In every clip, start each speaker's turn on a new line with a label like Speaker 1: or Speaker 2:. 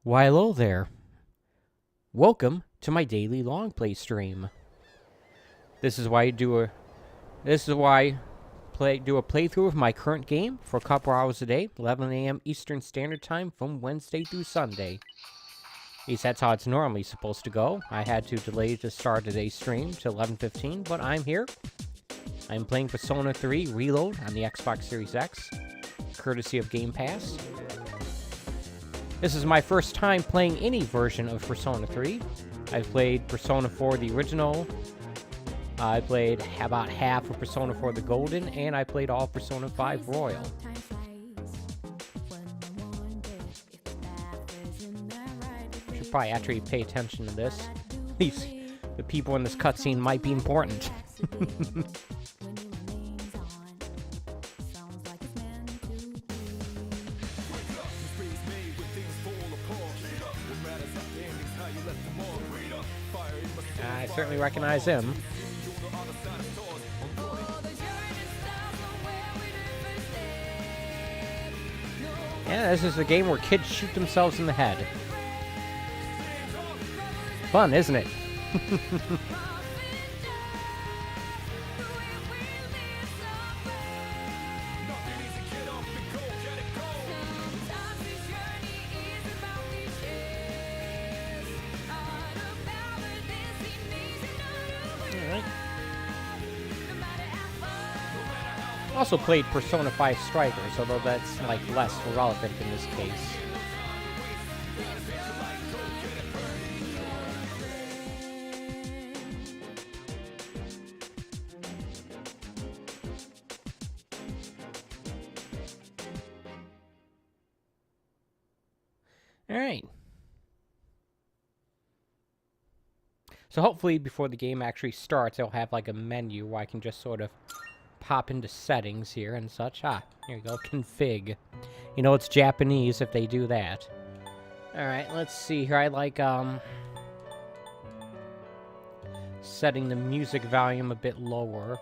Speaker 1: Why, hello there. Welcome to my daily long play stream. This is why I do a playthrough of my current game for a couple hours a day, 11 a.m. Eastern Standard Time from Wednesday through Sunday. At least that's how it's normally supposed to go. I had to delay the start of today's stream to 11:15, but I'm here. I'm playing Persona 3 Reload on the Xbox Series X, courtesy of Game Pass. This is my first time playing any version of Persona 3. I've played Persona 4 the original. I played about half of Persona 4 the Golden, and I played all of Persona 5 Royal. Should probably actually pay attention to this. At least the people in this cutscene might be important. I certainly recognize him. Yeah, this is a game where kids shoot themselves in the head. Fun, isn't it? Also played Persona 5 Strikers, although that's like less relevant in this case. Alright. So hopefully before the game actually starts, it'll have like a menu where I can just sort of pop into settings here and such. Ah, here you go, config. You know it's Japanese if they do that. Alright, let's see here. I like, setting the music volume a bit lower.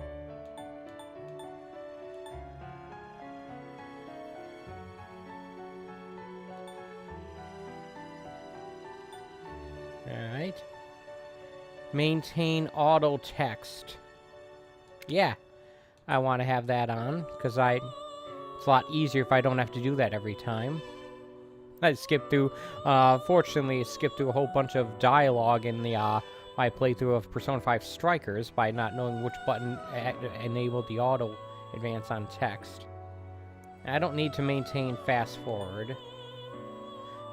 Speaker 1: Alright. Maintain auto text. Yeah. I want to have that on, because it's a lot easier if I don't have to do that every time. I skipped through, fortunately, skipped through a whole bunch of dialogue in the, my playthrough of Persona 5 Strikers by not knowing which button enabled the auto advance on text. I don't need to maintain fast forward.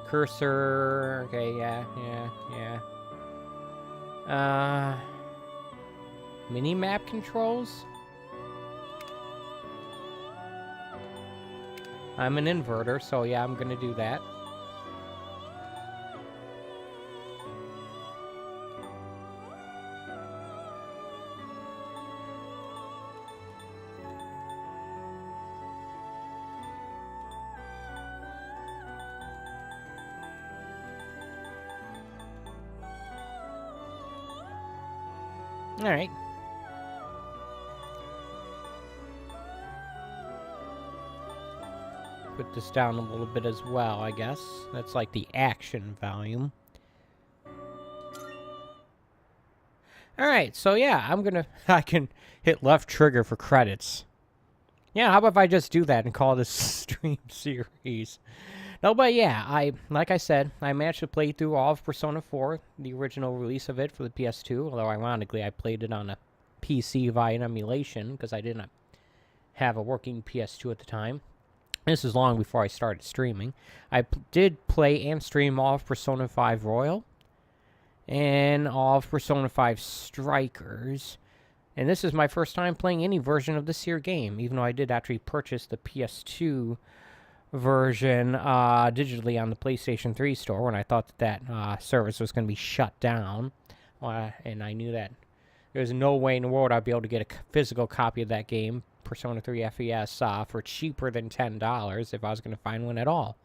Speaker 1: Cursor, okay, yeah. Mini-map controls? I'm an inverter, so yeah, I'm gonna do that. Alright. Put this down a little bit as well, I guess. That's like the action volume. Alright, so yeah, I can hit left trigger for credits. Yeah, how about if I just do that and call this stream series? No, but yeah, like I said, I managed to play through all of Persona 4, the original release of it for the PS2, although ironically I played it on a PC via an emulation, because I didn't have a working PS2 at the time. This is long before I started streaming. I did play and stream all of Persona 5 Royal and all of Persona 5 Strikers. And this is my first time playing any version of this here game, even though I did actually purchase the PS2 version digitally on the PlayStation 3 store when I thought that service was going to be shut down. And I knew that there's no way in the world I'd be able to get a physical copy of that game, Persona 3 FES, for cheaper than $10 if I was going to find one at all.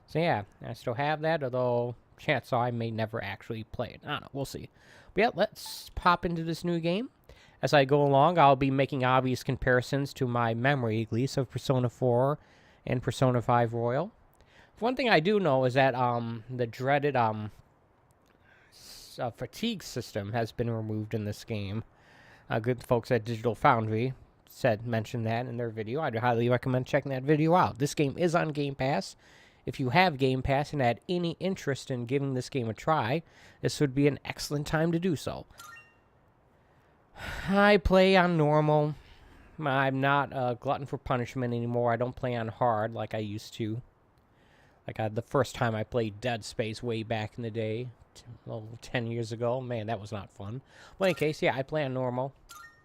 Speaker 1: So yeah, I still have that, although chances are I may never actually play it. I don't know, we'll see. But yeah, let's pop into this new game. As I go along, I'll be making obvious comparisons to my memory, at least, of Persona 4 and Persona 5 Royal. One thing I do know is that the dreaded fatigue system has been removed in this game. Good folks at Digital Foundry mentioned that in their video. I'd highly recommend checking that video out. This game is on Game Pass. If you have Game Pass and had any interest in giving this game a try, this would be an excellent time to do so. I play on normal. I'm not a glutton for punishment anymore. I don't play on hard like I used to. Like the first time I played Dead Space way back in the day, 10 years ago. Man, that was not fun. Well, in any case, yeah, I play on normal.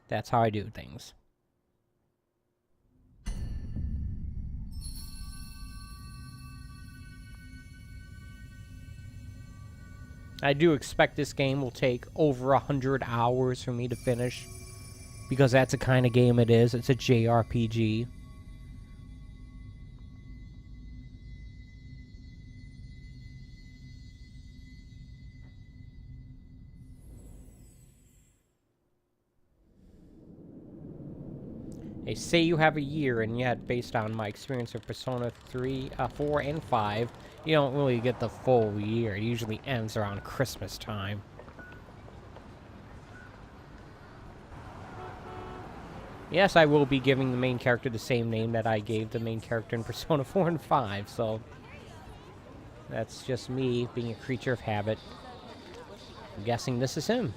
Speaker 1: That's how I do things. I do expect this game will take over 100 hours for me to finish, because that's the kind of game it is. It's a JRPG. They say you have a year, and yet, based on my experience of Persona 4, and 5, you don't really get the full year. It usually ends around Christmas time. Yes, I will be giving the main character the same name that I gave the main character in Persona 4 and 5, so that's just me being a creature of habit. I'm guessing this is him.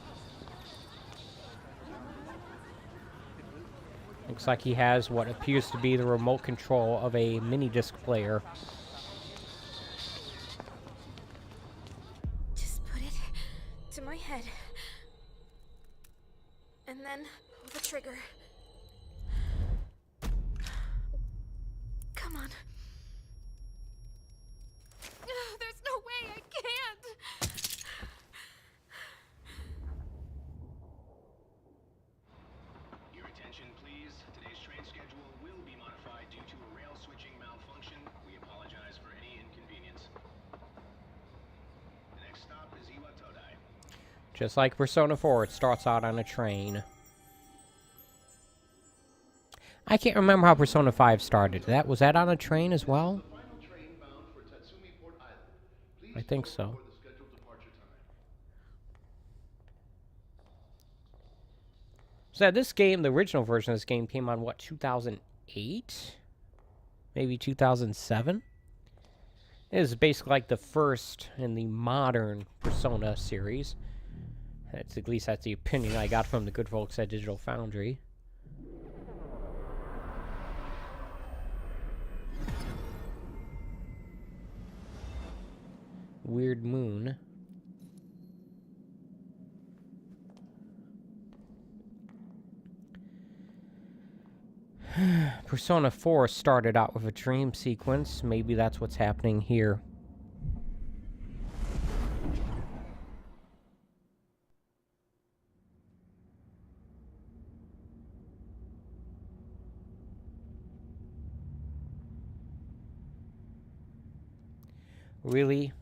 Speaker 1: Looks like he has what appears to be the remote control of a mini-disc player.
Speaker 2: Just put it to my head. And then pull the trigger. Come on. There's no way I can't.
Speaker 3: Your attention, please. Today's train schedule will be modified due to a rail switching malfunction. We apologize for any inconvenience. The next stop is Iwatodai.
Speaker 1: Just like Persona 4, it starts out on a train. I can't remember how Persona 5 started. Was that on a train as well? I think so. So this game, the original version of this game, came on, what, 2008? Maybe 2007? It is basically like the first in the modern Persona series. At least that's the opinion I got from the good folks at Digital Foundry. Weird moon. Persona 4 started out with a dream sequence. Maybe that's what's happening here. Really?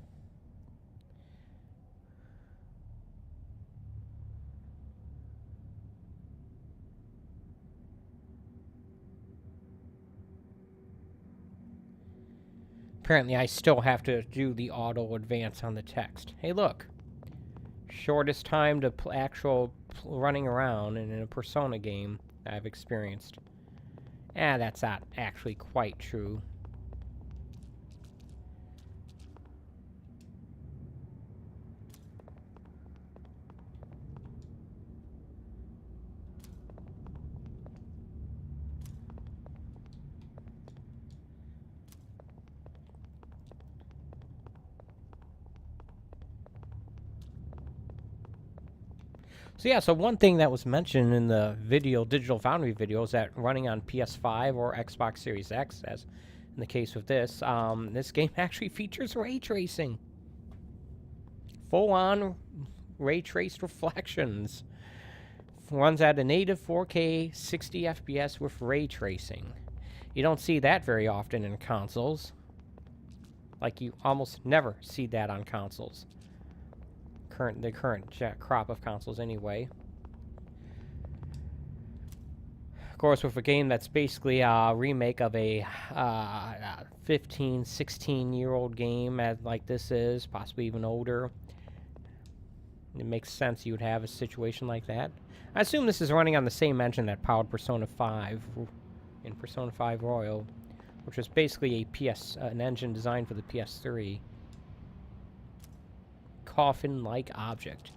Speaker 1: Apparently, I still have to do the auto advance on the text. Hey, look. Shortest time to running around in a Persona game I've experienced. That's not actually quite true. So yeah, so one thing that was mentioned in the Digital Foundry video, is that running on PS5 or Xbox Series X, as in the case with this game actually features ray tracing. Full-on ray-traced reflections. Runs at a native 4K 60 FPS with ray tracing. You don't see that very often in consoles. Like, you almost never see that on consoles. The current crop of consoles anyway. Of course, with a game that's basically a remake of a 15, 16-year-old game as like this is, possibly even older. It makes sense you would have a situation like that. I assume this is running on the same engine that powered Persona 5 in Persona 5 Royal, which was basically an engine designed for the PS3. Coffin-like object.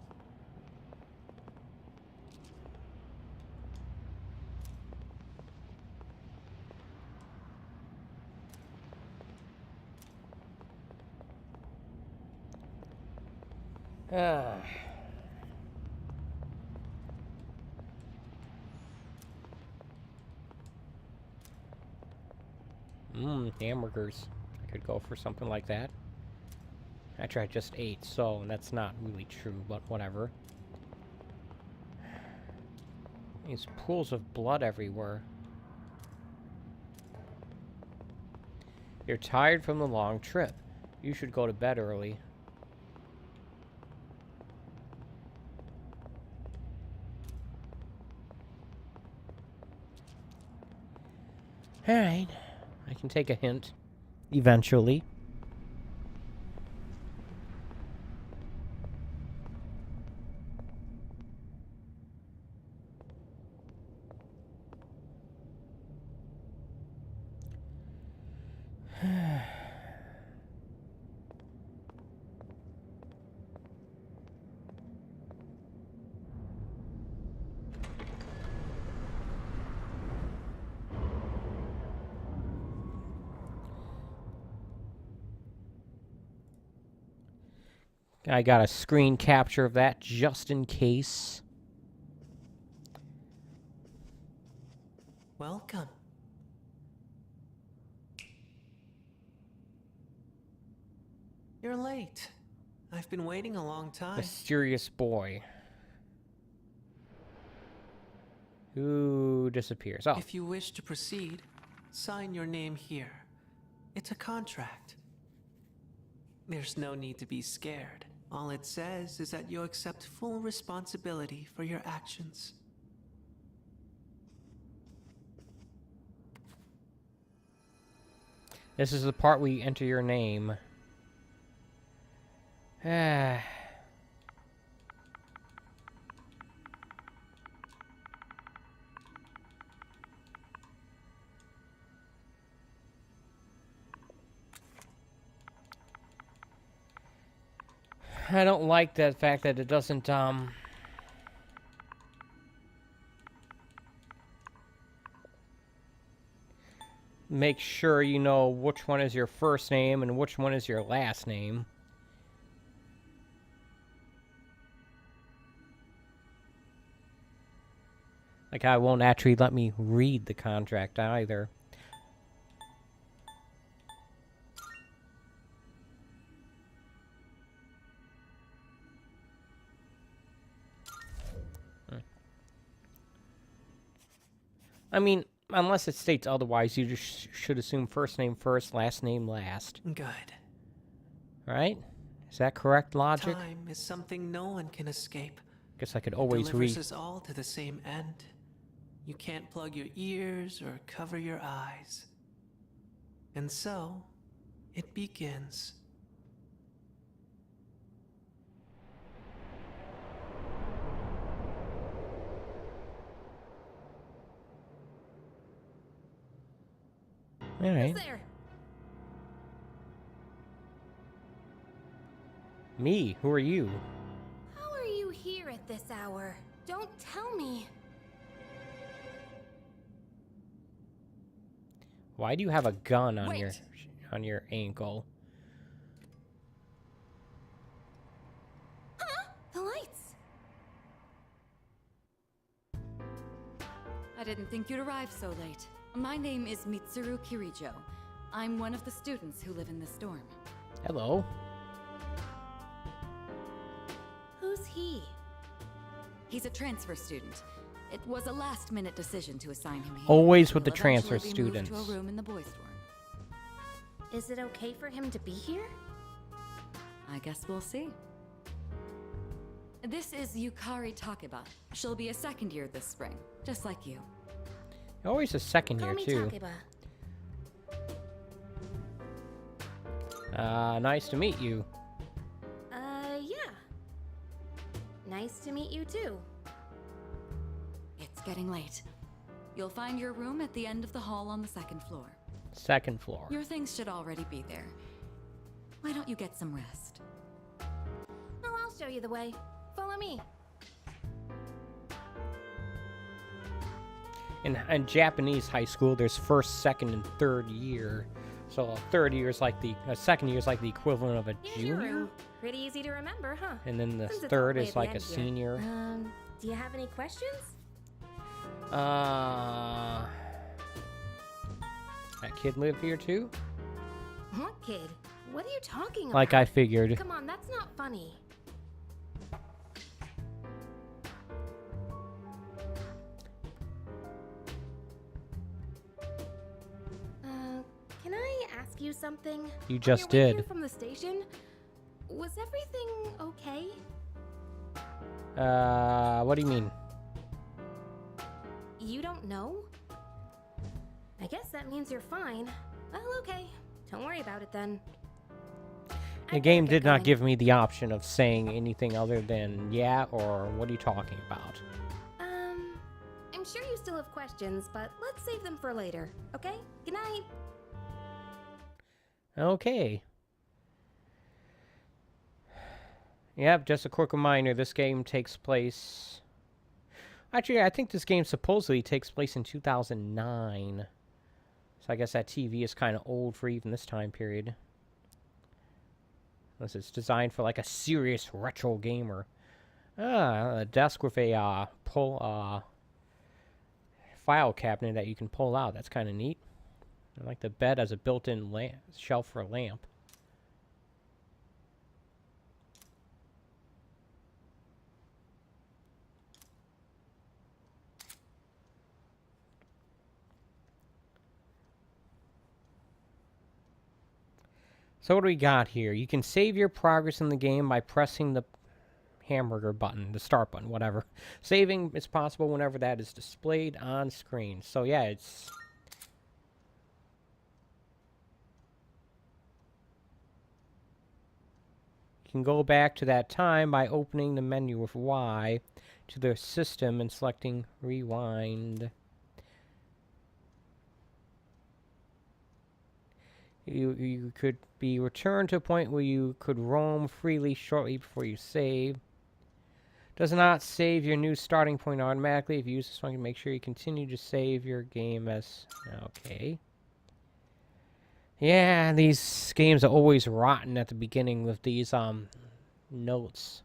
Speaker 1: Hamburgers. I could go for something like that. Actually, I just ate, so that's not really true, but whatever. These pools of blood everywhere. You're tired from the long trip. You should go to bed early. Alright. I can take a hint. Eventually. I got a screen capture of that just in case.
Speaker 4: Welcome. You're late. I've been waiting a long time.
Speaker 1: Mysterious boy. Who disappears? Oh.
Speaker 4: If you wish to proceed, sign your name here. It's a contract. There's no need to be scared. All it says is that you accept full responsibility for your actions.
Speaker 1: This is the part where you enter your name. I don't like the fact that it doesn't, make sure you know which one is your first name and which one is your last name. Like, I won't actually let me read the contract either. I mean, unless it states otherwise, you just should assume first name first, last name last.
Speaker 4: Good.
Speaker 1: Right? Is that correct logic?
Speaker 4: Time is something no one can escape.
Speaker 1: Guess I could
Speaker 4: It
Speaker 1: always
Speaker 4: delivers
Speaker 1: read.
Speaker 4: us all to the same end. You can't plug your ears or cover your eyes. And so, it begins.
Speaker 1: All right.
Speaker 2: Who's there?
Speaker 1: Me? Who are you?
Speaker 2: How are you here at this hour? Don't tell me.
Speaker 1: Why do you have a gun on
Speaker 2: Wait.
Speaker 1: your ankle?
Speaker 2: Huh? The lights.
Speaker 5: I didn't think you'd arrive so late. My name is Mitsuru Kirijo. I'm one of the students who live in this dorm.
Speaker 1: Hello.
Speaker 2: Who's he?
Speaker 5: He's a transfer student. It was a last-minute decision to assign him here.
Speaker 1: Always with the
Speaker 5: He'll
Speaker 1: transfer
Speaker 5: eventually be moved
Speaker 1: students.
Speaker 5: to a room in the boys' dorm.
Speaker 2: Is it okay for him to be here?
Speaker 5: I guess we'll see. This is Yukari Takeba. She'll be a second year this spring, just like you.
Speaker 1: Always a second
Speaker 2: Call
Speaker 1: year
Speaker 2: me
Speaker 1: too.
Speaker 2: Takeba.
Speaker 1: Nice to meet you.
Speaker 2: Yeah. Nice to meet you too.
Speaker 5: It's getting late. You'll find your room at the end of the hall on the second floor.
Speaker 1: Second floor.
Speaker 5: Your things should already be there. Why don't you get some rest?
Speaker 2: Oh, I'll show you the way. Follow me.
Speaker 1: In Japanese high school, there's first, second, and third year. So a third year is like the second year is like the equivalent of a
Speaker 2: Here's your
Speaker 1: junior,
Speaker 2: room. Pretty easy to remember, huh?
Speaker 1: and then the
Speaker 2: Since it's all
Speaker 1: third
Speaker 2: the way
Speaker 1: is
Speaker 2: at the
Speaker 1: like a
Speaker 2: end here.
Speaker 1: senior.
Speaker 2: Do you have any questions?
Speaker 1: That kid live here too?
Speaker 2: What kid? What are you talking about?
Speaker 1: Like I figured.
Speaker 2: Come on, that's not funny. Can I ask you something?
Speaker 1: You just
Speaker 2: On your way
Speaker 1: did.
Speaker 2: here from the station, was everything okay?
Speaker 1: What do you mean?
Speaker 2: You don't know? I guess that means you're fine. Well, okay. Don't worry about it then.
Speaker 1: The game did not give me the option of saying anything other than yeah or what are you talking about?
Speaker 2: I'm sure you still have questions, but let's save them for later, okay? Good night.
Speaker 1: Okay. Yep, just a quick reminder, this game takes place... Actually, I think this game supposedly takes place in 2009. So I guess that TV is kind of old for even this time period. Unless it's designed for like a serious retro gamer. A desk with a file cabinet that you can pull out. That's kind of neat. I like the bed as a built-in shelf for a lamp. So what do we got here? You can save your progress in the game by pressing the hamburger button, the start button, whatever. Saving is possible whenever that is displayed on screen. So yeah, it's... You can go back to that time by opening the menu with Y to the system and selecting Rewind. You could be returned to a point where you could roam freely shortly before you save. Does not save your new starting point automatically. If you use this function, make sure you continue to save your game as... Okay. Yeah, these games are always rotten at the beginning with these notes.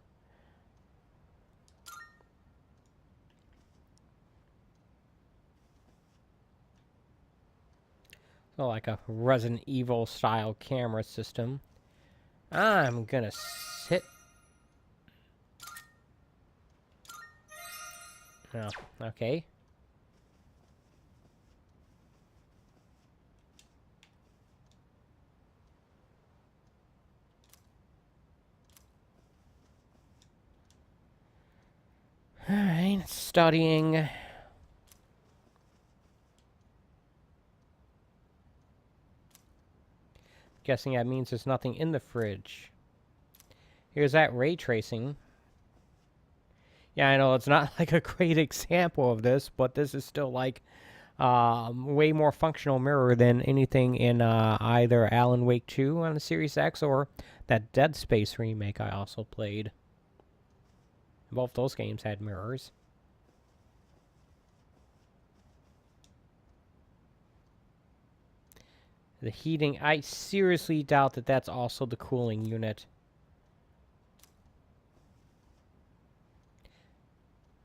Speaker 1: So like a Resident Evil style camera system. I'm gonna sit. Oh, okay. Alright, studying. Guessing that means there's nothing in the fridge. Here's that ray tracing. Yeah, I know it's not like a great example of this, but this is still like way more functional mirror than anything in either Alan Wake 2 on the Series X or that Dead Space remake I also played. Both those games had mirrors. The heating, I seriously doubt that that's also the cooling unit.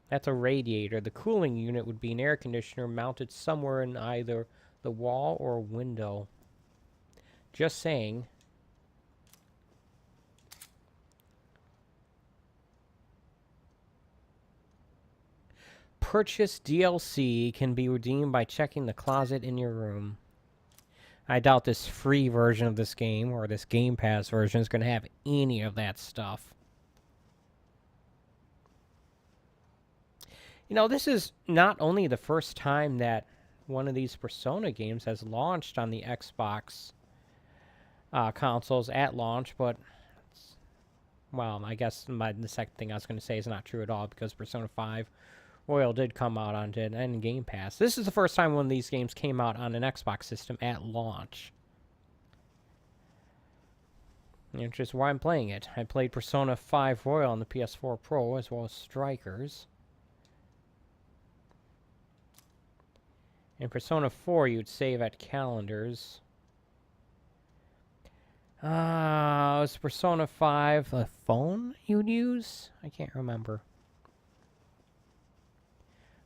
Speaker 1: That's a radiator. The cooling unit would be an air conditioner mounted somewhere in either the wall or window. Just saying. Purchase DLC can be redeemed by checking the closet in your room. I doubt this free version of this game, or this Game Pass version, is going to have any of that stuff. You know, this is not only the first time that one of these Persona games has launched on the Xbox consoles at launch, but well, I guess the second thing I was going to say is not true at all because Persona 5 Royal did come out on it and Game Pass. This is the first time one of these games came out on an Xbox system at launch. Which is why I'm playing it. I played Persona 5 Royal on the PS4 Pro as well as Strikers. In Persona 4, you'd save at calendars. Was Persona 5 a phone you'd use? I can't remember.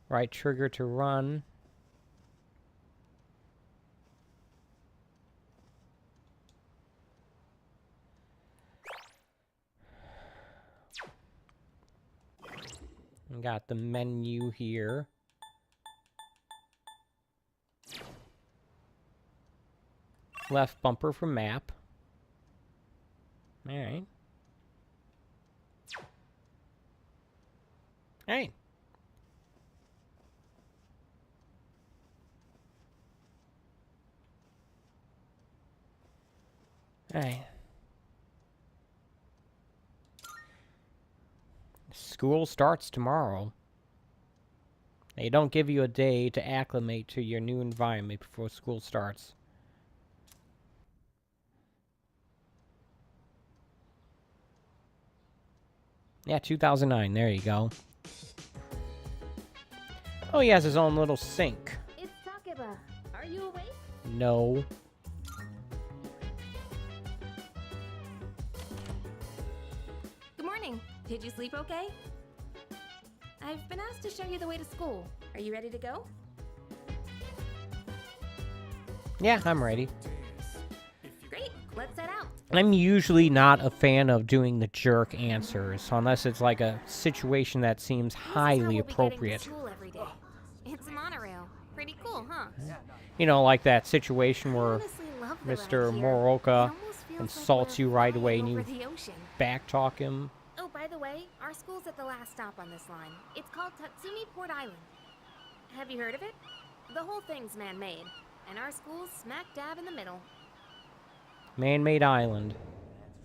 Speaker 1: Right trigger to run. We got the menu here. Left bumper for map. Alright. Alright. Alright. School starts tomorrow. They don't give you a day to acclimate to your new environment before school starts. Yeah, 2009. There you go. Oh, he has his own little sink.
Speaker 2: It's Takeba. Are you awake?
Speaker 1: No.
Speaker 2: Good morning. Did you sleep okay? I've been asked to show you the way to school. Are you ready to go?
Speaker 1: Yeah, I'm ready.
Speaker 2: Great. Let's head out.
Speaker 1: I'm usually not a fan of doing the jerk answers, unless it's like a situation that seems highly appropriate.
Speaker 2: This is how we'll be getting to school every day. It's a monorail. Pretty cool, huh?
Speaker 1: You know, like that situation
Speaker 2: I
Speaker 1: where
Speaker 2: honestly love the
Speaker 1: Mr.
Speaker 2: ride here.
Speaker 1: Moroka
Speaker 2: It almost feels
Speaker 1: insults
Speaker 2: like
Speaker 1: you
Speaker 2: we're
Speaker 1: right away
Speaker 2: flying
Speaker 1: and you
Speaker 2: over the ocean.
Speaker 1: backtalk him.
Speaker 2: Oh, by the way, our school's at the last stop on this line. It's called Tatsumi Port Island. Have you heard of it? The whole thing's man-made, and our school's smack dab in the middle.
Speaker 1: Man-made island.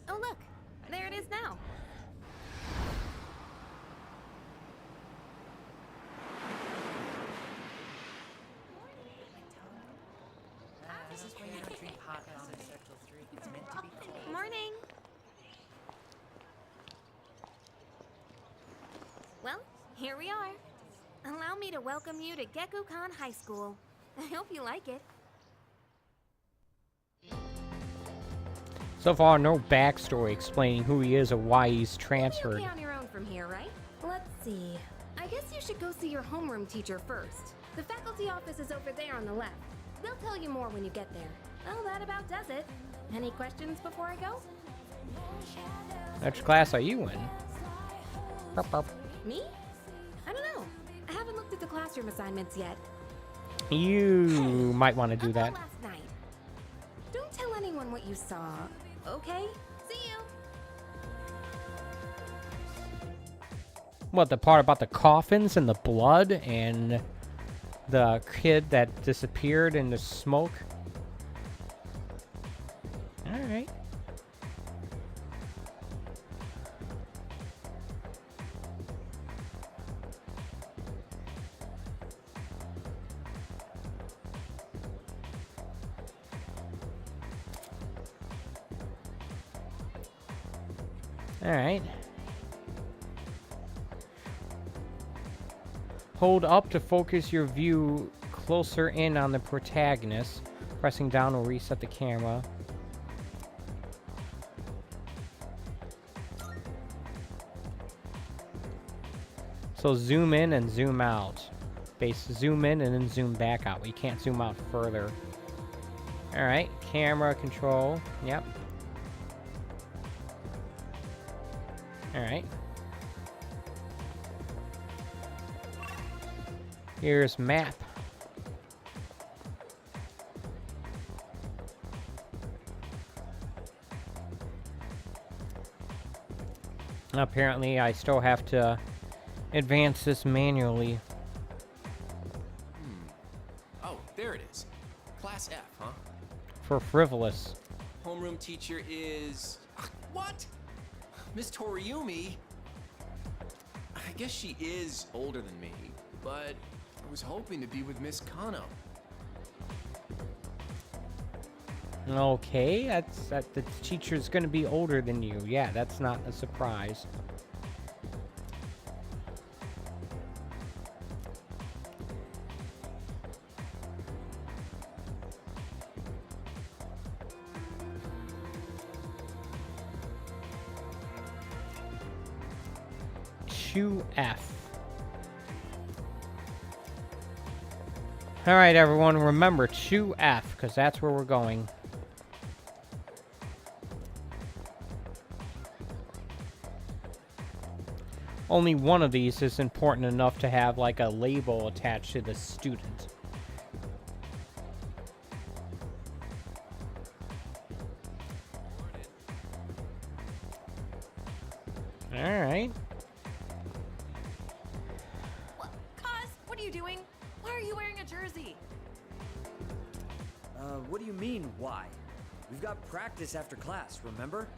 Speaker 2: Oh, look, there it is now. Morning. Well, here we are. Allow me to welcome you to Gekukan High School. I hope you like it.
Speaker 1: So far, no backstory explaining who he is or why he's transferred.
Speaker 2: You'll be okay on your own from here, right? Let's see. I guess you should go see your homeroom teacher first. The faculty office is over there on the left. They'll tell you more when you get there. Well, that about does it. Any questions before I go?
Speaker 1: Which class are you in? Burp, burp.
Speaker 2: Me? I don't know. I haven't looked at the classroom assignments yet.
Speaker 1: You might want to do
Speaker 2: About
Speaker 1: that.
Speaker 2: last night. Don't tell anyone what you saw, okay? See you.
Speaker 1: What, the part about the coffins and the blood and the kid that disappeared in the smoke? Alright. Alright. Hold up to focus your view closer in on the protagonist. Pressing down will reset the camera. So zoom in and zoom out. Zoom in and then zoom back out. We can't zoom out further. Alright, camera control. Yep. Alright. Here's map. Apparently, I still have to advance this manually.
Speaker 6: Oh, there it is. Class F, huh?
Speaker 1: For frivolous.
Speaker 6: Homeroom homeroom teacher is... What? Miss Toriumi? I guess she is older than me, but I was hoping to be with Miss Kano.
Speaker 1: Okay, that the teacher's gonna be older than you. Yeah, that's not a surprise. F. All right, everyone, remember 2F, because that's where we're going. Only one of these is important enough to have like a label attached to the student. All right.
Speaker 7: Cos, what are you doing? Why are you wearing a jersey?
Speaker 8: What do you mean, why? We've got practice after class, remember?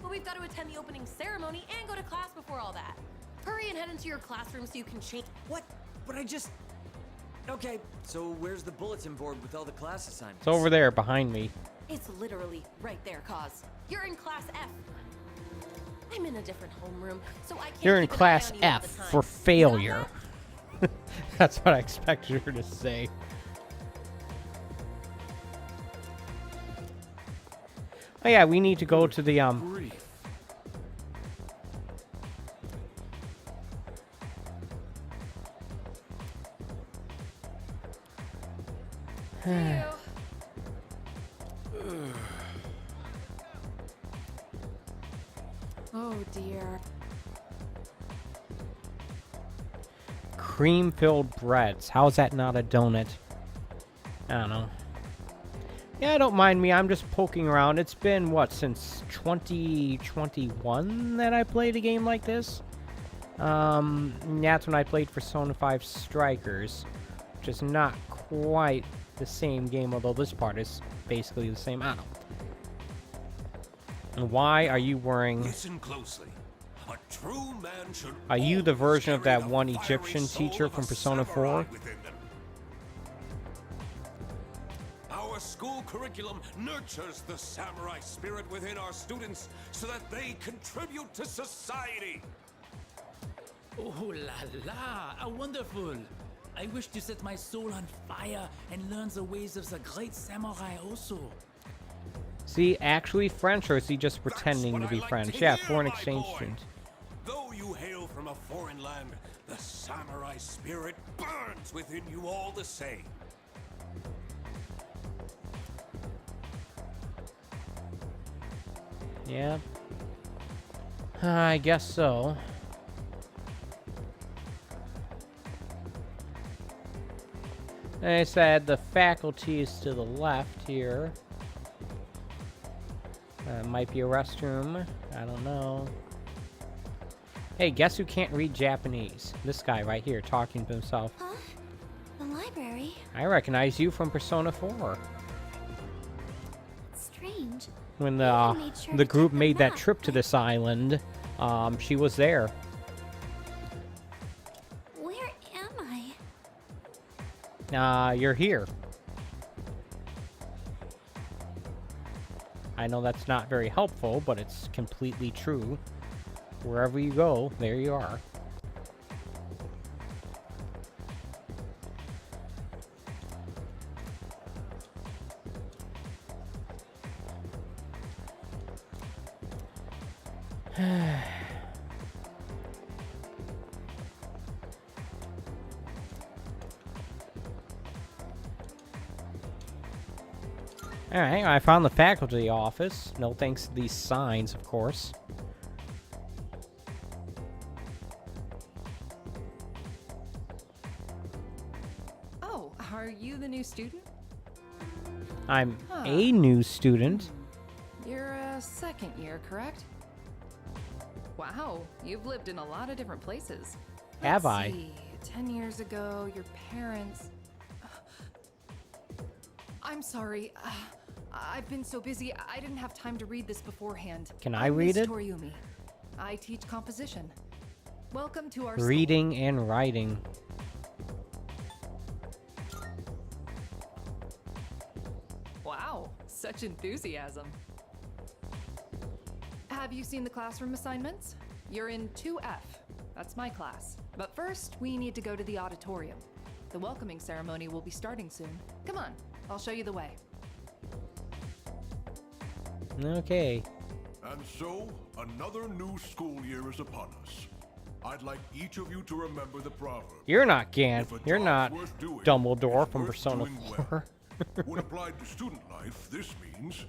Speaker 7: But we've got to attend the opening ceremony and go to class before all that. Hurry and head into your classroom so you can change.
Speaker 8: What? But I just... Okay, so where's the bulletin board with all the class assignments?
Speaker 1: It's over there behind me.
Speaker 7: It's literally right there, Cos. You're in class F. I'm in a different homeroom, so I can't.
Speaker 1: You're in
Speaker 7: keep an eye
Speaker 1: class
Speaker 7: on you all
Speaker 1: F
Speaker 7: the time.
Speaker 1: for
Speaker 7: You got
Speaker 1: failure.
Speaker 7: that?
Speaker 1: That's what I expected her to say. Oh yeah, we need to go to the
Speaker 7: See you. Oh dear.
Speaker 1: cream-filled breads. How is that not a donut? I don't know. Yeah, don't mind me. I'm just poking around. It's been, what, since 2021 that I played a game like this? That's when I played Persona 5 Strikers, which is not quite the same game, although this part is basically the same. I don't know. And why are you wearing...
Speaker 9: Listen closely. A true man should
Speaker 1: Are you the
Speaker 9: always
Speaker 1: version of
Speaker 9: carry
Speaker 1: that
Speaker 9: the
Speaker 1: one
Speaker 9: fiery
Speaker 1: Egyptian
Speaker 9: soul
Speaker 1: teacher
Speaker 9: of a
Speaker 1: from Persona 4?
Speaker 9: samurai within them. Our school curriculum nurtures the samurai spirit within our students so that they contribute to society.
Speaker 10: Oh la la, how wonderful! I wish to set my soul on fire and learn the ways of the great samurai also.
Speaker 1: See, actually French, or is he just
Speaker 9: That's
Speaker 1: pretending
Speaker 9: what
Speaker 1: to
Speaker 9: I
Speaker 1: be
Speaker 9: like
Speaker 1: French?
Speaker 9: to
Speaker 1: Yeah,
Speaker 9: hear,
Speaker 1: foreign
Speaker 9: my
Speaker 1: exchange
Speaker 9: boy.
Speaker 1: student.
Speaker 9: Though you hail from a foreign land, the samurai spirit burns within you all the same.
Speaker 1: Yeah. I guess so. Like I said, the faculty is to the left here. Might be a restroom. I don't know. Hey, guess who can't read Japanese? This guy right here talking to himself.
Speaker 2: Huh? The library?
Speaker 1: I recognize you from Persona 4.
Speaker 2: Strange.
Speaker 1: When
Speaker 2: I made sure
Speaker 1: the
Speaker 2: to
Speaker 1: group
Speaker 2: check the
Speaker 1: made that
Speaker 2: map,
Speaker 1: trip to this island, she was there.
Speaker 2: Where am I?
Speaker 1: You're here. I know that's not very helpful, but it's completely true. Wherever you go, there you are. Alright, I found the faculty office. No thanks to these signs, of course.
Speaker 7: Oh, are you the new student?
Speaker 1: I'm a new student.
Speaker 7: You're a second year, correct? Wow, you've lived in a lot of different places.
Speaker 1: Have
Speaker 7: Let's
Speaker 1: I?
Speaker 7: see, 10 years ago, your parents... I'm sorry. I've been so busy, I didn't have time to read this beforehand.
Speaker 1: Can I
Speaker 7: I'm
Speaker 1: read
Speaker 7: Miss
Speaker 1: it?
Speaker 7: Toriumi. I teach composition. Welcome to our school.
Speaker 1: Reading and writing.
Speaker 7: Wow, such enthusiasm. Have you seen the classroom assignments? You're in 2F. That's my class. But first, we need to go to the auditorium. The welcoming ceremony will be starting soon. Come on, I'll show you the way.
Speaker 1: Okay.
Speaker 9: And so, another new school year is upon us. I'd like each of you to remember the proverb.
Speaker 1: You're not Gan.
Speaker 9: If a
Speaker 1: You're
Speaker 9: job's
Speaker 1: not
Speaker 9: worth doing,
Speaker 1: Dumbledore
Speaker 9: it's
Speaker 1: from
Speaker 9: worth
Speaker 1: Persona
Speaker 9: doing
Speaker 1: 4.
Speaker 9: well. When applied to student life, this means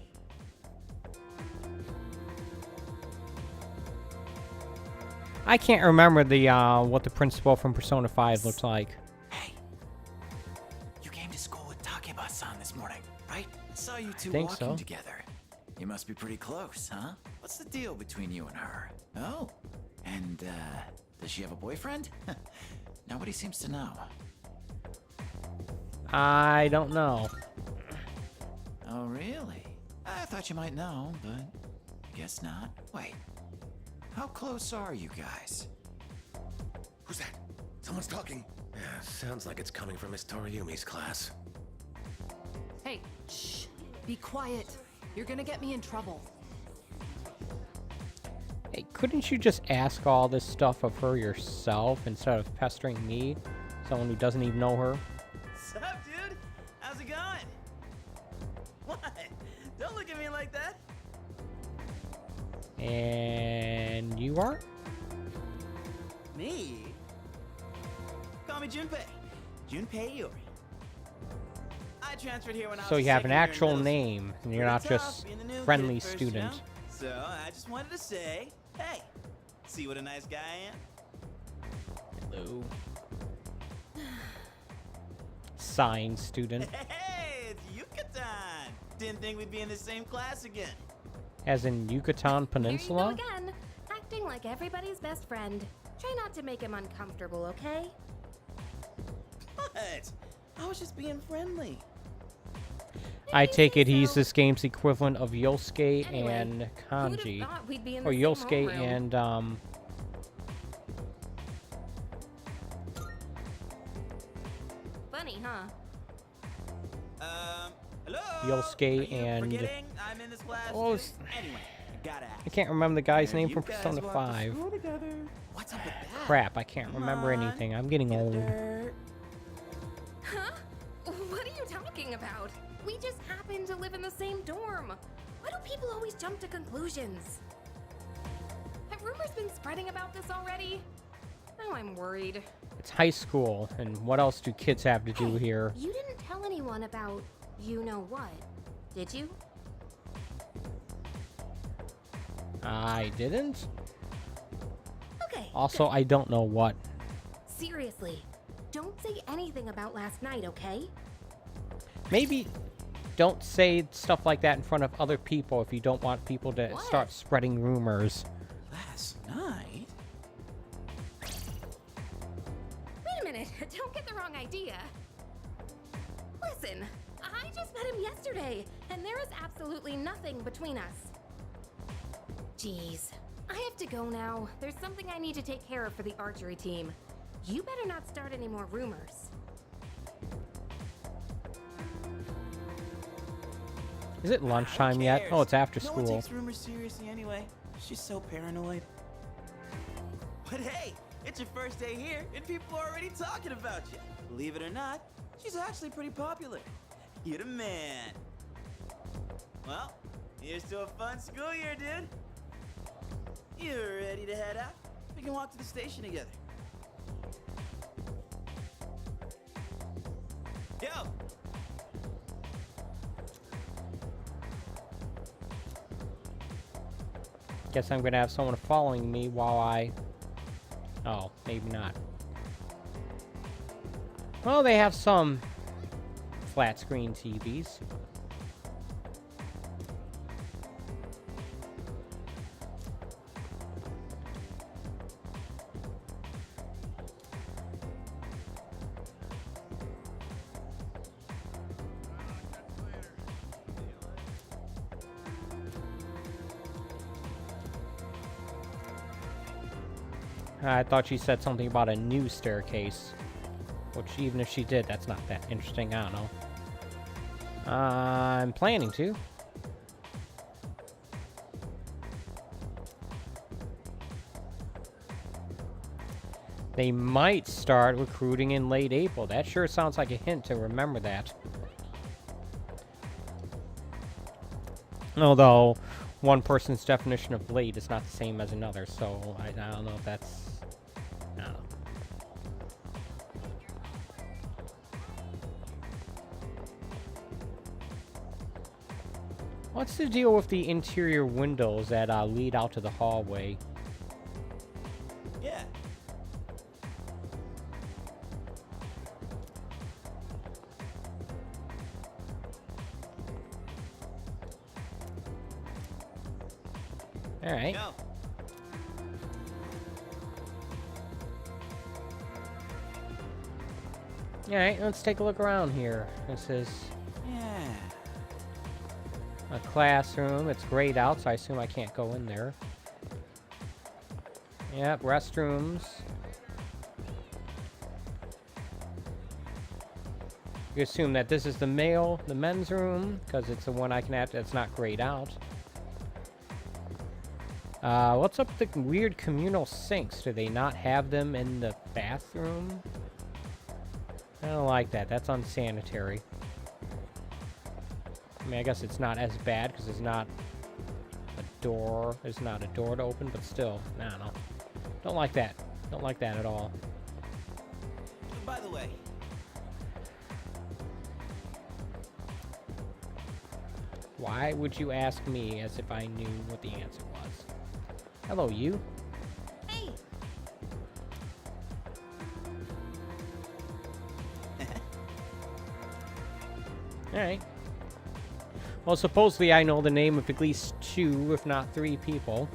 Speaker 1: I can't remember the what the principal from Persona 5 looks like.
Speaker 11: Hey, you came to school with Takeba-san this morning, right? I saw you two
Speaker 1: think
Speaker 11: walking
Speaker 1: so.
Speaker 11: together. You must be pretty close, huh? What's the deal between you and her? Oh, and does she have a boyfriend? Nobody seems to know.
Speaker 1: I don't know.
Speaker 11: Oh, really? I thought you might know, but I guess not. Wait, how close are you guys?
Speaker 9: Who's that? Someone's talking.
Speaker 12: Yeah, sounds like it's coming from Miss Toriumi's class.
Speaker 7: Hey, shh, be quiet. You're gonna get me in trouble.
Speaker 1: Hey, couldn't you just ask all this stuff of her yourself instead of pestering me, someone who doesn't even know her?
Speaker 13: Sup, dude? How's it going? What? Don't look at me like that.
Speaker 1: And you are?
Speaker 13: Me? Call me Junpei. Junpei Iori. I transferred here when I was
Speaker 1: So you have an
Speaker 13: second year in
Speaker 1: actual
Speaker 13: middle school.
Speaker 1: name, and you're
Speaker 13: Pretty
Speaker 1: not
Speaker 13: tough
Speaker 1: just
Speaker 13: being the new kid
Speaker 1: friendly
Speaker 13: at first,
Speaker 1: student.
Speaker 13: You know? So I just wanted to say, hey, see what a nice guy I am?
Speaker 1: Hello. Sign student.
Speaker 13: Hey, it's Yucatan. Didn't think we'd be in the same class again.
Speaker 1: As in Yucatan Peninsula?
Speaker 2: Here you go again, acting like everybody's best friend. Try not to make him uncomfortable, okay?
Speaker 13: What? I was just being friendly.
Speaker 1: I take it he's this game's equivalent of Yosuke
Speaker 2: Anyway,
Speaker 1: and
Speaker 2: who'd
Speaker 1: Kanji.
Speaker 2: have thought we'd be in
Speaker 1: Or
Speaker 2: the same
Speaker 1: Yosuke
Speaker 2: homeroom?
Speaker 1: and,
Speaker 2: Funny, huh?
Speaker 13: Hello?
Speaker 1: Yosuke
Speaker 13: Are you
Speaker 1: and-
Speaker 13: forgetting I'm in this class
Speaker 1: Oh,
Speaker 13: too?
Speaker 1: it's-
Speaker 13: Anyway, I gotta ask.
Speaker 1: I can't remember the guy's
Speaker 13: When
Speaker 1: name
Speaker 13: you
Speaker 1: from
Speaker 13: guys
Speaker 1: Persona
Speaker 13: walk to
Speaker 1: 5.
Speaker 13: school together, what's up with that?
Speaker 1: Crap, I can't
Speaker 13: Come
Speaker 1: remember
Speaker 13: on,
Speaker 1: anything. I'm getting
Speaker 13: get
Speaker 1: old.
Speaker 13: dirt.
Speaker 2: Huh? What are you talking about? We just happen to live in the same dorm. Why do people always jump to conclusions? Have rumors been spreading about this already? Now I'm worried.
Speaker 1: It's high school, and what else do kids have to do
Speaker 2: Hey,
Speaker 1: here?
Speaker 2: You didn't tell anyone about you know what, did you?
Speaker 1: I didn't.
Speaker 2: Okay.
Speaker 1: Also, I don't know what.
Speaker 2: Seriously, don't say anything about last night, okay?
Speaker 1: Maybe don't say stuff like that in front of other people if you don't want people to
Speaker 2: What?
Speaker 1: start spreading rumors.
Speaker 13: Last night?
Speaker 2: Wait a minute, don't get the wrong idea. Listen, I just met him yesterday, and there is absolutely nothing between us. Jeez, I have to go now. There's something I need to take care of for the archery team. You better not start any more rumors.
Speaker 1: Is it lunchtime
Speaker 13: Who
Speaker 1: yet?
Speaker 13: cares?
Speaker 1: Oh, it's after
Speaker 13: No one
Speaker 1: school.
Speaker 13: takes rumors seriously anyway. She's so paranoid. But hey, it's your first day here, and people are already talking about you. Believe it or not, she's actually pretty popular. You're the man. Well, here's to a fun school year, dude. You're ready to head out? We can walk to the station together. Yo!
Speaker 1: Guess I'm gonna have someone following me while I... Oh, maybe not. Well, they have some flat screen TVs. I thought she said something about a new staircase. Which, even if she did, that's not that interesting. I don't know. I'm planning to. They might start recruiting in late April. That sure sounds like a hint to remember that. Although, one person's definition of late is not the same as another, so I don't know if that's... I don't know. What's the deal with the interior windows that lead out to the hallway?
Speaker 13: Yeah.
Speaker 1: Alright.
Speaker 13: Go.
Speaker 1: Alright, let's take a look around here. This is
Speaker 13: Yeah.
Speaker 1: a classroom. It's grayed out, so I assume I can't go in there. Yep, restrooms. You assume that this is the men's room, because it's the one I can have. It's not grayed out. What's up with the weird communal sinks? Do they not have them in the bathroom? I don't like that. That's unsanitary. I mean, I guess it's not as bad because there's not a door. There's not a door to open, but still, I don't know. Don't like that. Don't like that at all.
Speaker 13: By the way,
Speaker 1: Why would you ask me as if I knew what the answer was? Hello, you.
Speaker 2: Hey!
Speaker 1: Alright. Well, supposedly I know the name of at least 2, if not 3 people.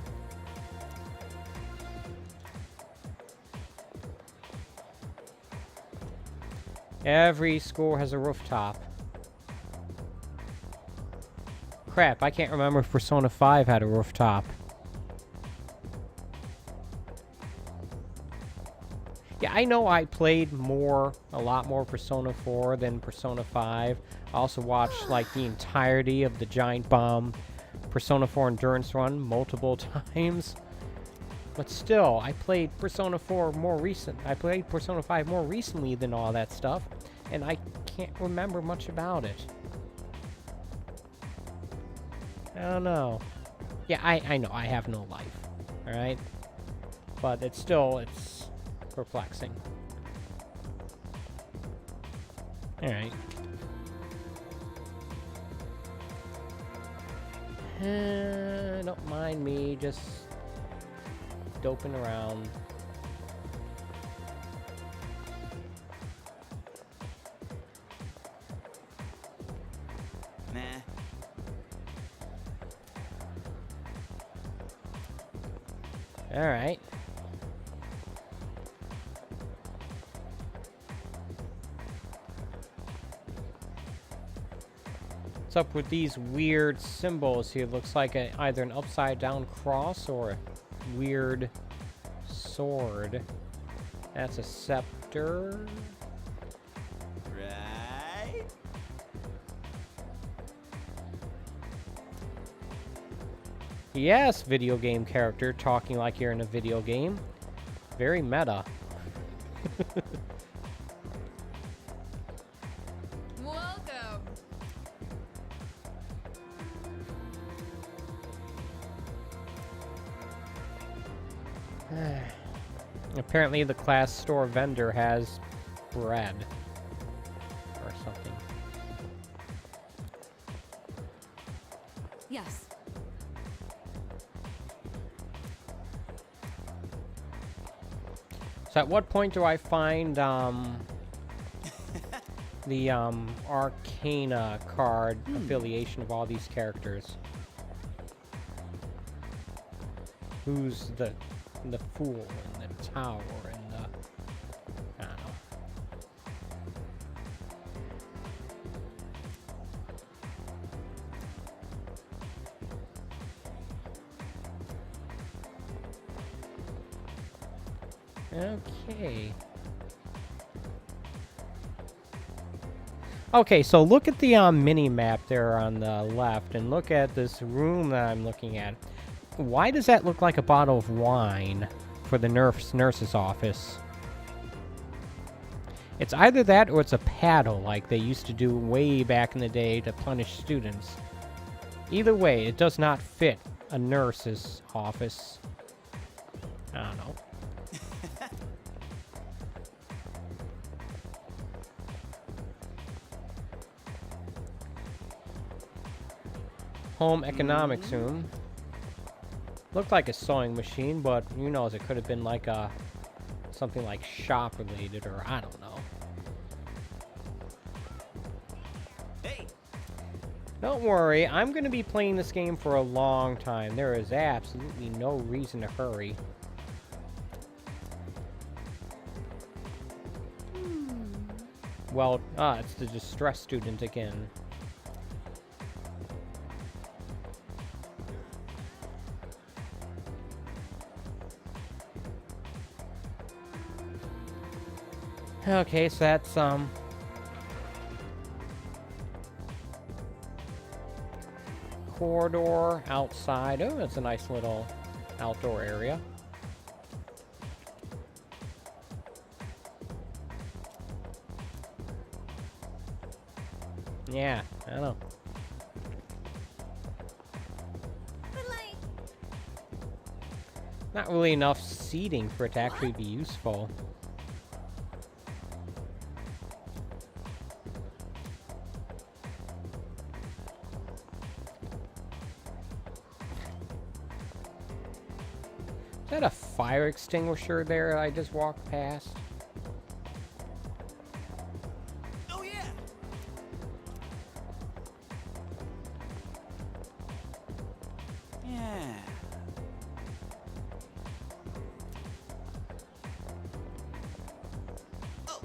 Speaker 1: Every school has a rooftop. Crap, I can't remember if Persona 5 had a rooftop. Yeah, I know I played a lot more Persona 4 than Persona 5. I also watched, like, the entirety of the Giant Bomb Persona 4 Endurance run multiple times. But still, I played Persona 4 I played Persona 5 more recently than all that stuff, and I can't remember much about it. I don't know. Yeah, I know, I have no life. Alright? But it's perplexing. Alright. Don't mind me just doping around.
Speaker 13: nah.
Speaker 1: Alright. What's up with these weird symbols here? Looks like either an upside down cross or a weird sword. That's a scepter.
Speaker 13: Right?
Speaker 1: Yes, video game character talking like you're in a video game. Very meta.
Speaker 7: Welcome.
Speaker 1: Apparently the class store vendor has bread or something.
Speaker 5: Yes.
Speaker 1: So at what point do I find the Arcana card affiliation of all these characters? Who's the fool and the tower and the... I don't know. Okay. Okay, so look at the mini map there on the left, and look at this room that I'm looking at. Why does that look like a bottle of wine for the nurse's office? It's either that or it's a paddle like they used to do way back in the day to punish students. Either way, it does not fit a nurse's office. I don't know. Home economics room. Looked like a sewing machine, but who knows, it could have been like a something like shop related, or I don't know.
Speaker 13: Hey.
Speaker 1: Don't worry, I'm going to be playing this game for a long time. There is absolutely no reason to hurry. Well, it's the distressed student again. Okay, so that's, corridor outside. Oh, that's a nice little outdoor area. Yeah, I don't know. Not really enough seating for it to actually be useful. Is that a fire extinguisher there I just walked past?
Speaker 13: Oh yeah. Yeah. Oh.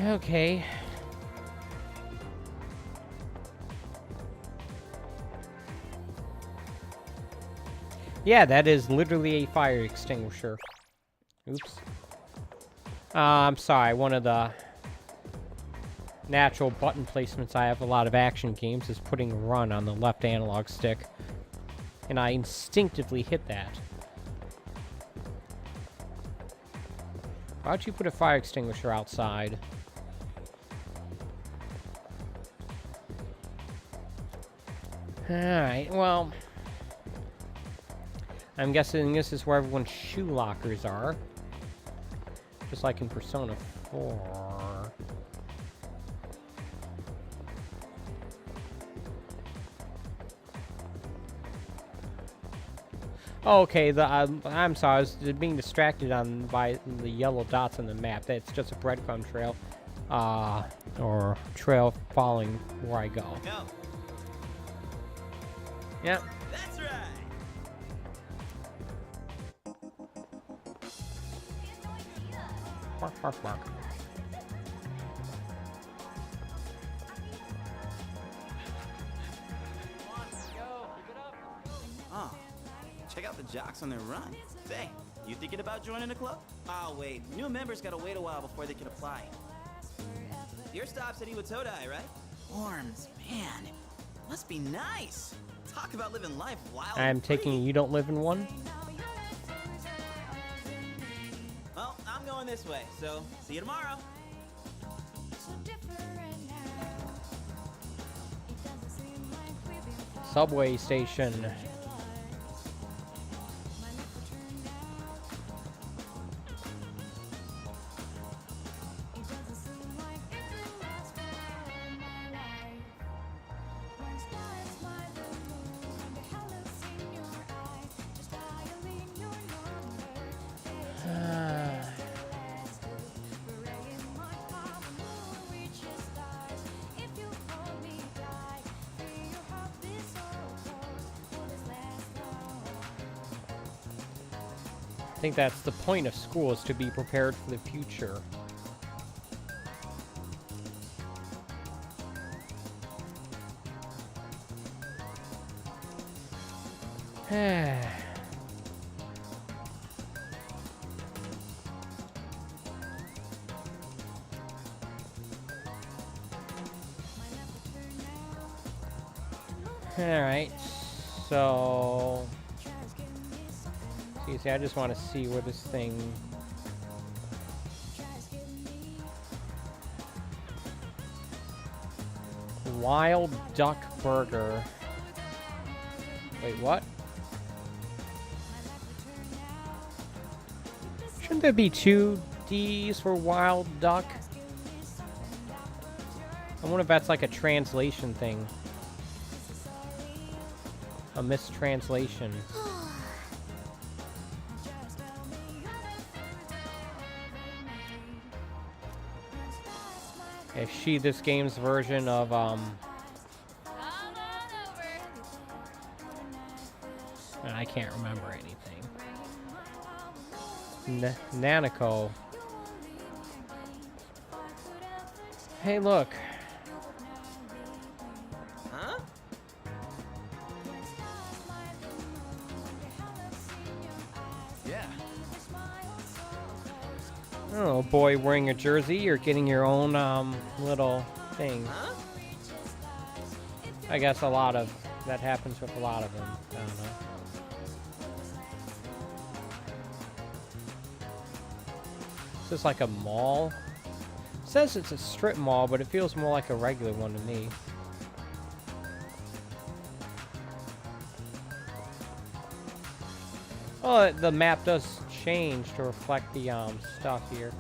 Speaker 1: Okay. Yeah, that is literally a fire extinguisher. Oops. I'm sorry, one of the natural button placements I have a lot of action games is putting run on the left analog stick. And I instinctively hit that. Why'd you put a fire extinguisher outside? Alright, well... I'm guessing this is where everyone's shoe lockers are. Just like in Persona 4. Oh, okay, I'm sorry, I was being distracted by the yellow dots on the map. That's just a breadcrumb trail. Or trail following where I go.
Speaker 13: No.
Speaker 1: Yep.
Speaker 13: That's right.
Speaker 1: Bark, bark, bark.
Speaker 13: Oh, check out the jocks on their run. Say, you thinking about joining the club? Oh wait, new members gotta wait a while before they can apply. Your stop's at Iwatodai, right? Worms, man, must be nice. Talk about living life wild.
Speaker 1: I'm taking you don't live in one?
Speaker 13: Well, I'm going this way, so see you tomorrow.
Speaker 1: Subway station. I think that's the point of school, is to be prepared for the future. Alright, so... See, I just want to see where this thing... Wild Duck Burger. Wait, what? Shouldn't there be 2 D's for Wild Duck? I wonder if that's like a translation thing. A mistranslation. Is she this game's version of, I can't remember anything. Nanako. Hey, look.
Speaker 13: Huh?
Speaker 6: Yeah.
Speaker 1: Oh, boy wearing a jersey, you're getting your own, little thing.
Speaker 13: Huh?
Speaker 1: I guess a lot of that happens with a lot of them. I don't know. Is this like a mall? It says it's a strip mall, but it feels more like a regular one to me. Oh, the map does change to reflect the stuff here.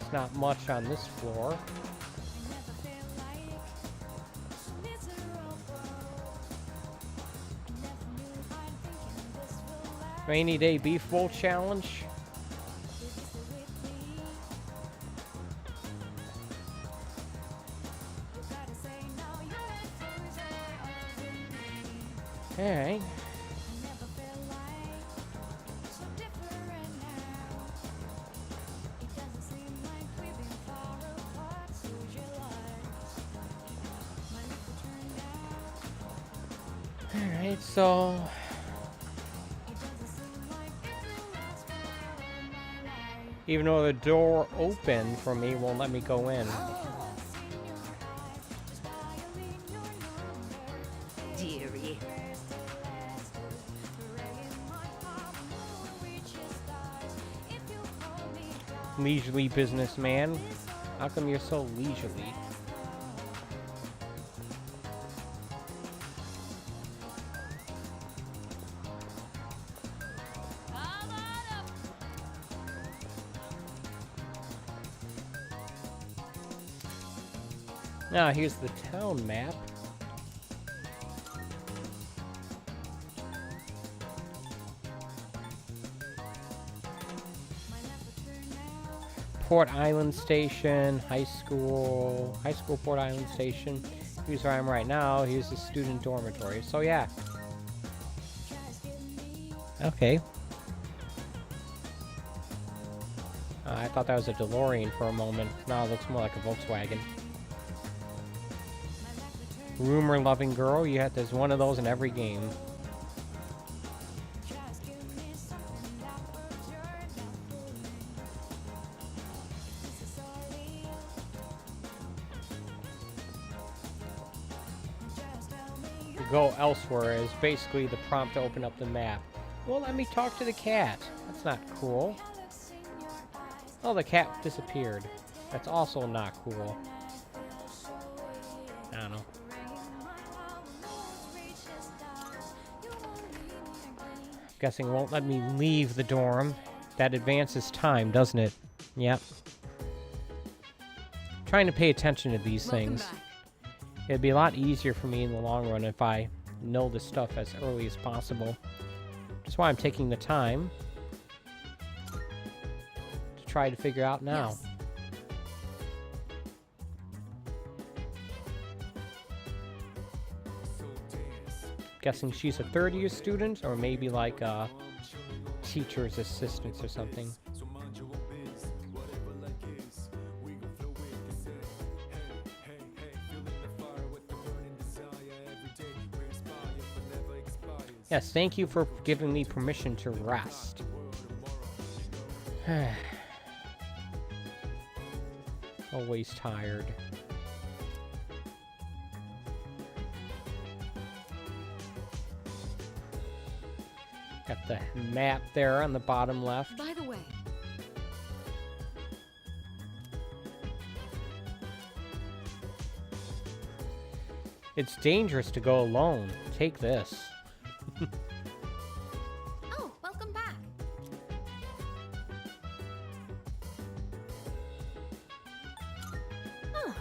Speaker 1: It's not much on this floor. Rainy Day Beef Bowl Challenge. Alright. Alright, so... Even though the door opened for me, won't let me go in.
Speaker 2: Dearie.
Speaker 1: Leisurely businessman. How come you're so leisurely? Now here's the town map. Port Island Station, high school Port Island Station. Here's where I am right now. Here's the student dormitory. So yeah. Okay. I thought that was a DeLorean for a moment. Now it looks more like a Volkswagen. Rumor-loving girl. There's one of those in every game. Go elsewhere is basically the prompt to open up the map. Well, let me talk to the cat. That's not cool. Oh, the cat disappeared. That's also not cool. I don't know. Guessing won't let me leave the dorm. That advances time, doesn't it? Yep. Trying to pay attention to these things. It'd be a lot easier for me in the long run if I know this stuff as early as possible. That's why I'm taking the time to try to figure out now. Yes. Guessing she's a third-year student, or maybe like a teacher's assistant or something. Yes, thank you for giving me permission to rest. Always tired. Got the map there on the bottom left.
Speaker 5: By the way,
Speaker 1: It's dangerous to go alone. Take this.
Speaker 2: Oh, welcome back. Huh.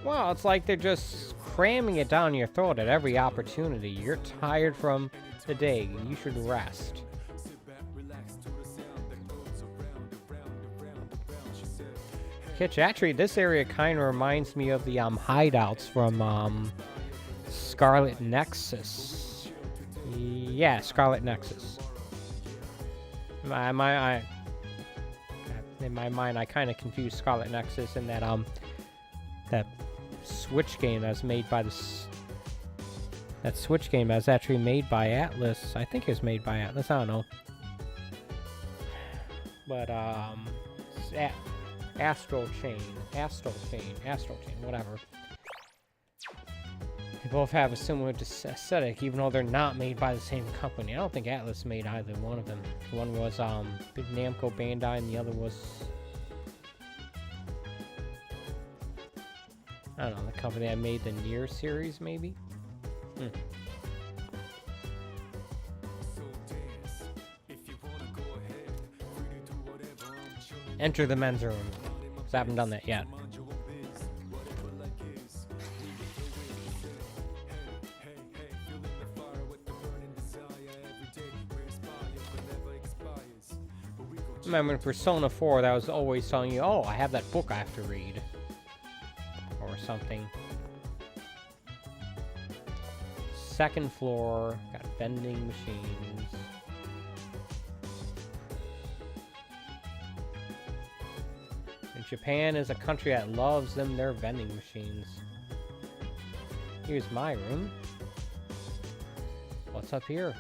Speaker 1: Well, it's like they're just cramming it down your throat at every opportunity. You're tired from the day. You should rest. Kitch, actually, this area kind of reminds me of the hideouts from Scarlet Nexus. Yeah, Scarlet Nexus. In my mind, I kind of confused Scarlet Nexus and that Switch game that's made by that Switch game that's actually made by Atlas. I think it was made by Atlas. I don't know. But Astral Chain, whatever. They both have a similar aesthetic, even though they're not made by the same company. I don't think Atlas made either one of them. One was Big Namco Bandai, and the other was, I don't know, the company that made the Nier series, maybe? Enter the men's room. 'Cause I haven't done that yet. Remember in Persona 4, that was always telling you, oh, I have that book I have to read. Or something. Second floor, got vending machines. And Japan is a country that loves their vending machines. Here's my room. What's up here?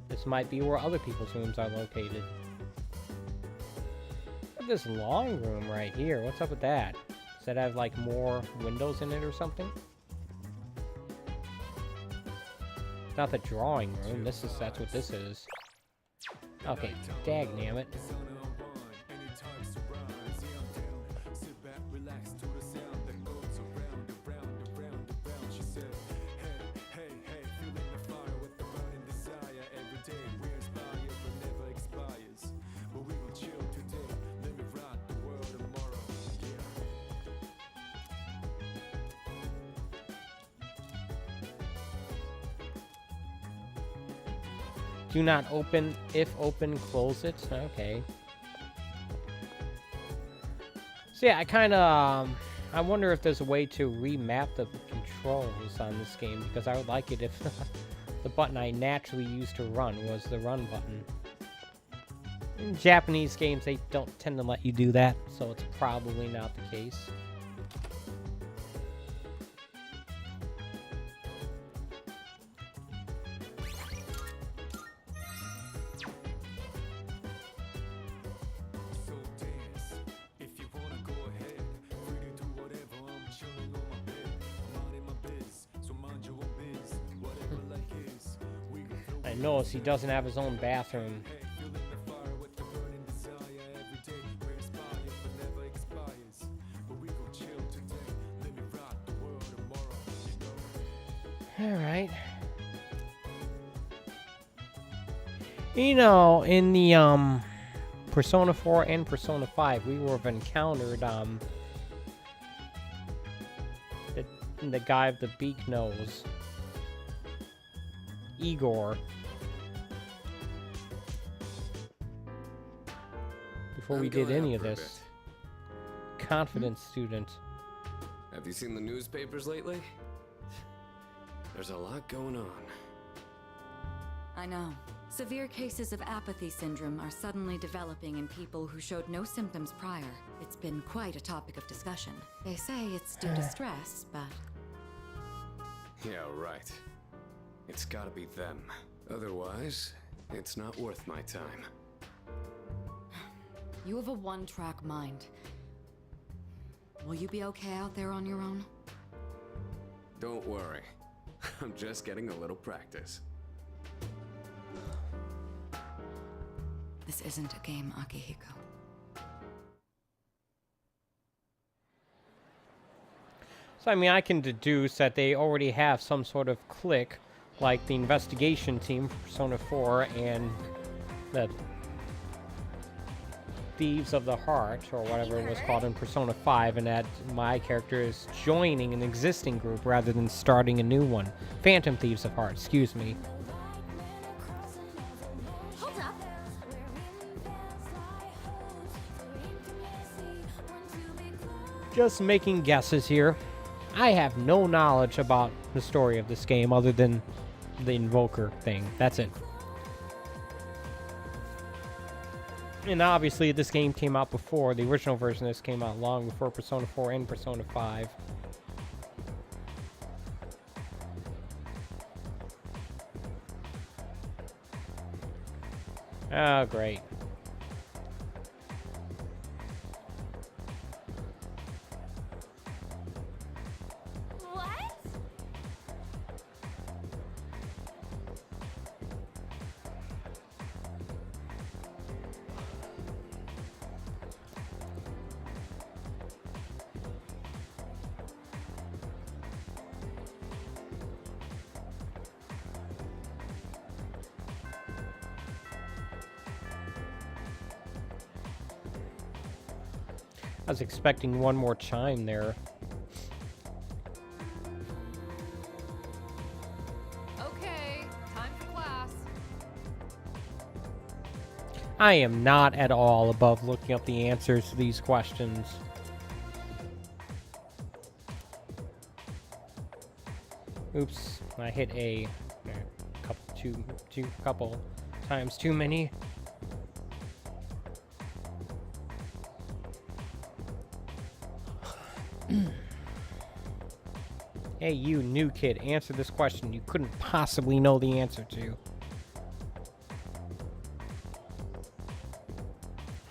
Speaker 1: This might be where other people's rooms are located. Look at this long room right here. What's up with that? Does that have like more windows in it or something? It's not the drawing room. That's what this is. Okay, dagnammit. Do not open. If open, close it. Okay. So yeah, I kind of, I wonder if there's a way to remap the controls on this game, because I would like it if the button I naturally used to run was the run button. In Japanese games, they don't tend to let you do that, so it's probably not the case. I notice he doesn't have his own bathroom. Alright. You know, in the Persona 4 and Persona 5, we would have encountered the guy with the beak nose. Igor. Before we did any of this. Confident student.
Speaker 14: Have you seen the newspapers lately? There's a lot going on.
Speaker 5: I know. Severe cases of apathy syndrome are suddenly developing in people who showed no symptoms prior. It's been quite a topic of discussion. They say it's due to stress, but...
Speaker 14: Yeah, right. It's gotta be them. Otherwise, it's not worth my time.
Speaker 5: You have a one-track mind. Will you be okay out there on your own?
Speaker 14: Don't worry. I'm just getting a little practice.
Speaker 5: This isn't a game, Akihiko.
Speaker 1: So, I mean, I can deduce that they already have some sort of clique, like the investigation team for Persona 4 and the Thieves of the Heart, or whatever it was called in Persona 5, and that my character is joining an existing group rather than starting a new one. Phantom Thieves of Heart, excuse me.
Speaker 2: Hold up.
Speaker 1: Just making guesses here. I have no knowledge about the story of this game other than the Invoker thing. That's it. And obviously this game came out before, the original version of this came out long before Persona 4 and Persona 5. Oh, great.
Speaker 2: What?
Speaker 1: I was expecting one more chime there.
Speaker 7: Okay, time for class.
Speaker 1: I am not at all above looking up the answers to these questions. Oops, I hit a couple times too many. Hey, you new kid, answer this question you couldn't possibly know the answer to.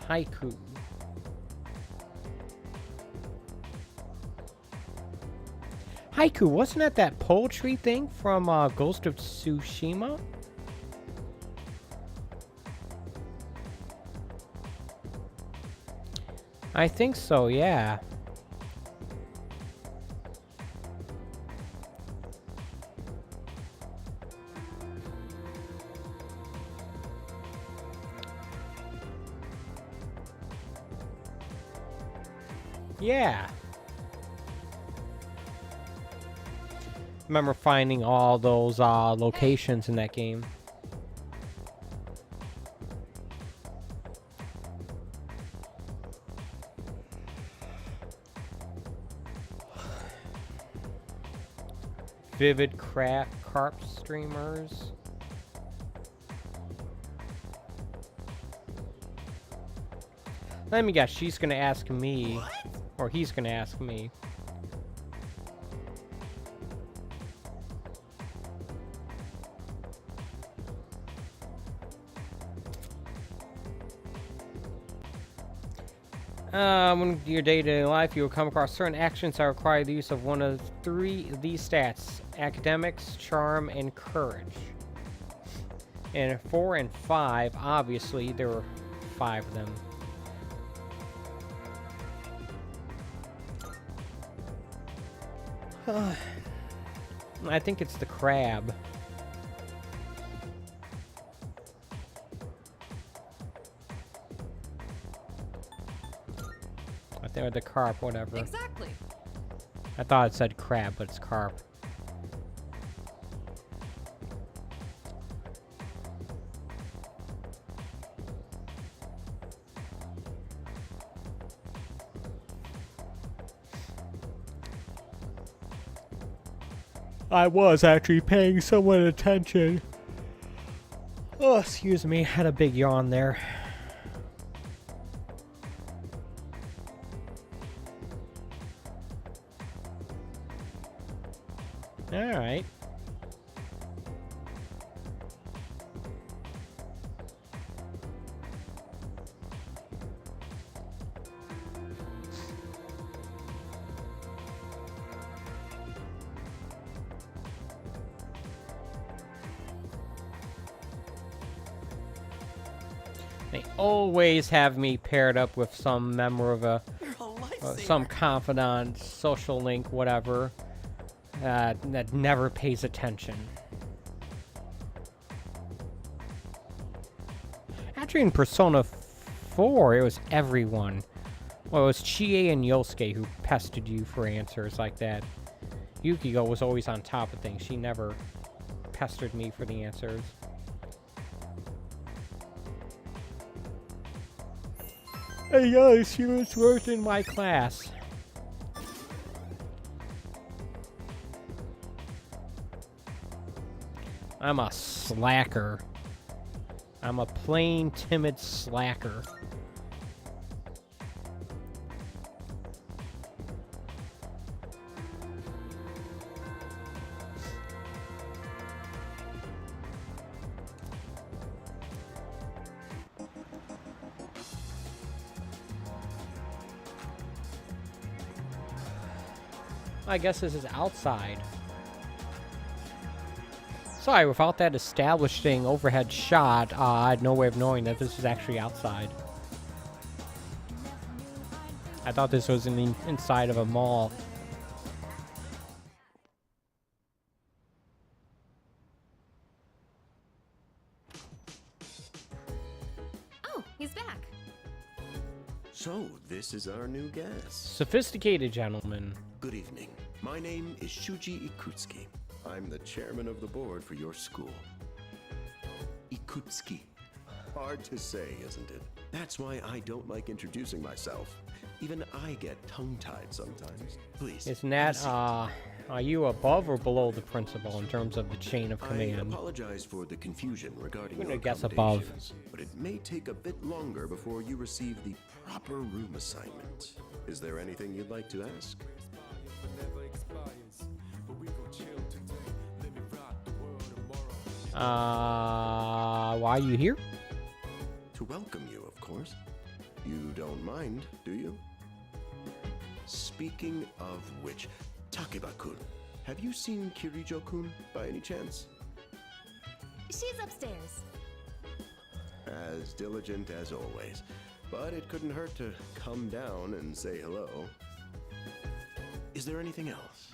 Speaker 1: Haiku. Haiku, wasn't that poetry thing from Ghost of Tsushima? I think so, yeah. Yeah. Remember finding all those locations in that game. Vivid carp streamers. Let me guess, she's gonna ask me. What? Or he's gonna ask me. When your day-to-day life, you will come across certain actions that require the use of one of three of these stats: academics, charm, and courage. And 4 and 5, obviously, there were 5 of them. I think it's the crab. I think or the carp, whatever.
Speaker 7: Exactly.
Speaker 1: I thought it said crab, but it's carp. I was actually paying someone attention. Oh, excuse me. Had a big yawn there. All right. They always have me paired up with some member of a, some confidant, social link, whatever, that never pays attention. Actually, in Persona 4, it was everyone. Well, it was Chie and Yosuke who pestered you for answers like that. Yukiko was always on top of things. She never pestered me for the answers. Hey guys, she was worth in my class. I'm a slacker. I'm a plain, timid slacker. I guess this is outside. Sorry, without that establishing overhead shot, I had no way of knowing that this is actually outside. I thought this was inside of a mall.
Speaker 2: Oh, he's back.
Speaker 15: So, this is our new guest.
Speaker 1: Sophisticated gentleman.
Speaker 15: Good evening. My name is Shuji Ikutsuki. I'm the chairman of the board for your school. Ikutsuki. Hard to say, isn't it? That's why I don't like introducing myself. Even I get tongue-tied sometimes. Please.
Speaker 1: Isn't that, are you above or below the principal in terms of the chain of command?
Speaker 15: I apologize for the confusion regarding
Speaker 1: I'm
Speaker 15: your
Speaker 1: gonna guess above.
Speaker 15: accommodations, but it may take a bit longer before you receive the proper room assignment. Is there anything you'd like to ask?
Speaker 1: Why are you here?
Speaker 15: To welcome you, of course. You don't mind, do you? Speaking of which, Takeba-kun, have you seen Kirijo-kun by any chance?
Speaker 2: She's upstairs.
Speaker 15: As diligent as always, but it couldn't hurt to come down and say hello. Is there anything else?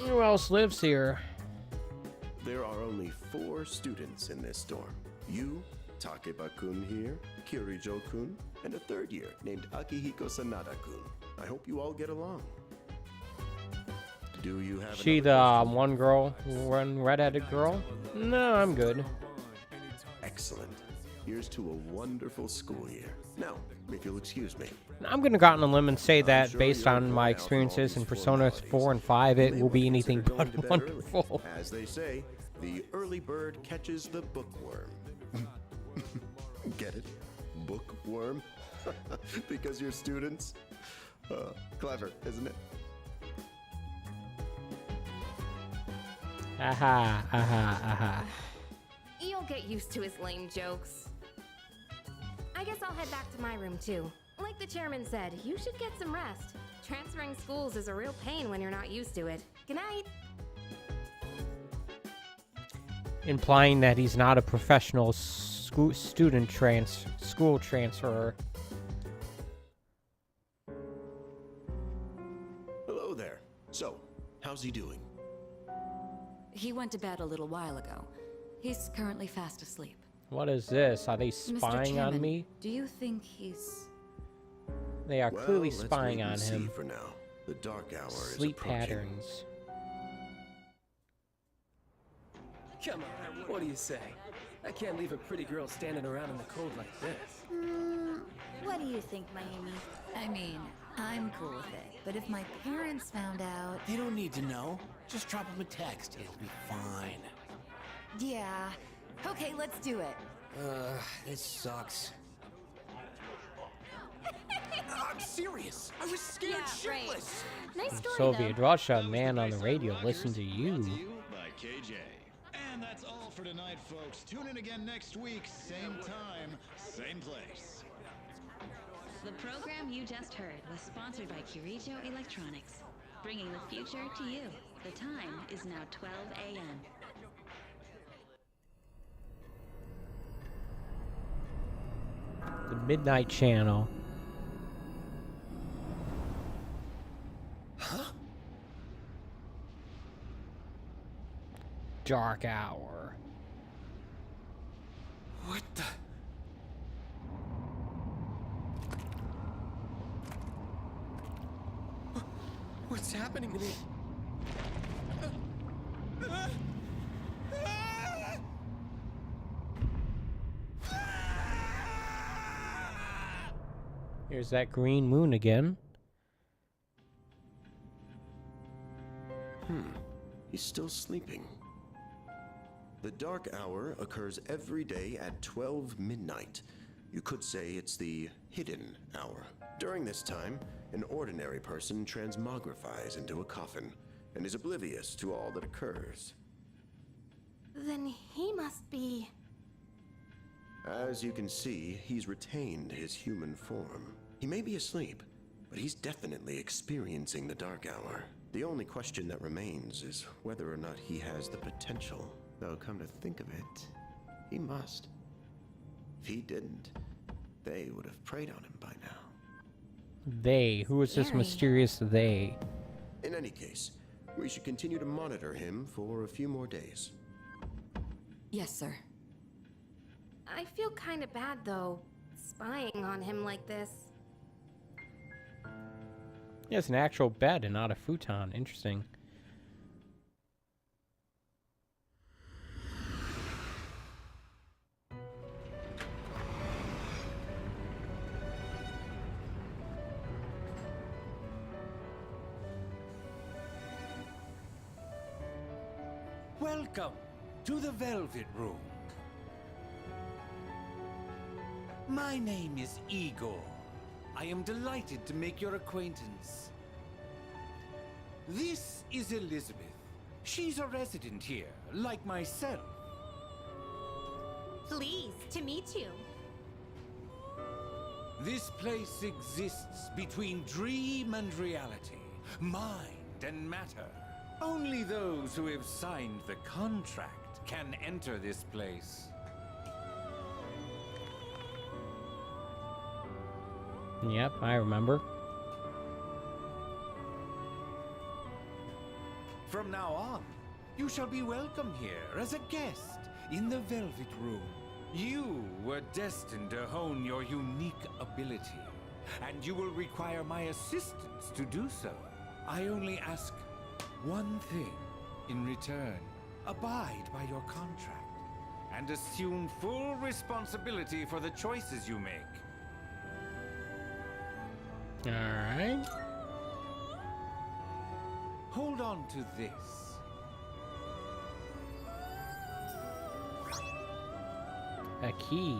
Speaker 1: Who else lives here?
Speaker 15: There are only 4 students in this dorm. You, Takeba-kun here, Kirijo-kun, and a 3rd year named Akihiko Sanada-kun. I hope you all get along. Do you have
Speaker 1: She the one girl, one red-headed girl? No, I'm good.
Speaker 15: Excellent. Here's to a wonderful school year. Now, if you'll excuse me.
Speaker 1: I'm gonna go out on a limb and say that based on my experiences in Persona 4 and 5, it will be anything but wonderful.
Speaker 15: As they say, the early bird catches the bookworm. Get it? Bookworm? Because you're students? Clever, isn't it?
Speaker 1: Aha, aha, aha.
Speaker 2: You'll get used to his lame jokes. I guess I'll head back to my room too. Like the chairman said, you should get some rest. Transferring schools is a real pain when you're not used to it. Good night.
Speaker 1: Implying that he's not a professional school transferer.
Speaker 15: Hello there. So, how's he doing?
Speaker 5: He went to bed a little while ago. He's currently fast asleep.
Speaker 1: What is this? Are they
Speaker 5: Mr.
Speaker 1: spying on
Speaker 5: Chairman,
Speaker 1: me?
Speaker 5: Do you think he's...
Speaker 1: They are clearly
Speaker 15: Well, let's
Speaker 1: spying
Speaker 15: wait and
Speaker 1: on
Speaker 15: see
Speaker 1: him.
Speaker 15: For now, the dark hour
Speaker 1: Sleep
Speaker 15: is approaching.
Speaker 1: patterns.
Speaker 6: Come on, what do you say? I can't leave a pretty girl standing around in the cold like this.
Speaker 16: What do you think, Miami? I mean, I'm cool with it, but if my parents found out...
Speaker 10: They don't need to know. Just drop them a text. It'll be fine.
Speaker 16: Yeah. Okay, let's do it.
Speaker 12: This sucks.
Speaker 6: I'm serious. I was scared shitless.
Speaker 2: Nice story,
Speaker 1: Soviet Russia, man on the radio, listen to you.
Speaker 17: By KJ. And that's all for tonight, folks. Tune in again next week, same time, same place.
Speaker 18: The program you just heard was sponsored by Kirijo Electronics, bringing the future to you. The time is now 12 a.m.
Speaker 1: Midnight Channel.
Speaker 6: Huh?
Speaker 1: Dark Hour.
Speaker 6: What the? What's happening to me?
Speaker 1: Here's that green moon again.
Speaker 15: He's still sleeping. The dark hour occurs every day at 12 midnight. You could say it's the hidden hour. During this time, an ordinary person transmogrifies into a coffin and is oblivious to all that occurs.
Speaker 2: Then he must be...
Speaker 15: As you can see, he's retained his human form. He may be asleep, but he's definitely experiencing the dark hour. The only question that remains is whether or not he has the potential. Though, come to think of it, he must. If he didn't, they would have preyed on him by now.
Speaker 1: They? Who is this mysterious they?
Speaker 15: In any case, we should continue to monitor him for a few more days.
Speaker 5: Yes, sir.
Speaker 2: I feel kinda bad, though, spying on him like this.
Speaker 1: He has an actual bed and not a futon. Interesting.
Speaker 9: Welcome to the Velvet Room. My name is Igor. I am delighted to make your acquaintance. This is Elizabeth. She's a resident here, like myself.
Speaker 2: Pleased to meet you.
Speaker 9: This place exists between dream and reality, mind and matter. Only those who have signed the contract can enter this place.
Speaker 1: Yep, I remember.
Speaker 9: From now on, you shall be welcome here as a guest in the Velvet Room. You were destined to hone your unique ability, and you will require my assistance to do so. I only ask one thing in return. Abide by your contract, and assume full responsibility for the choices you make.
Speaker 1: Alright.
Speaker 9: Hold on to this.
Speaker 1: A key.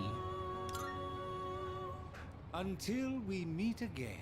Speaker 9: Until we meet again.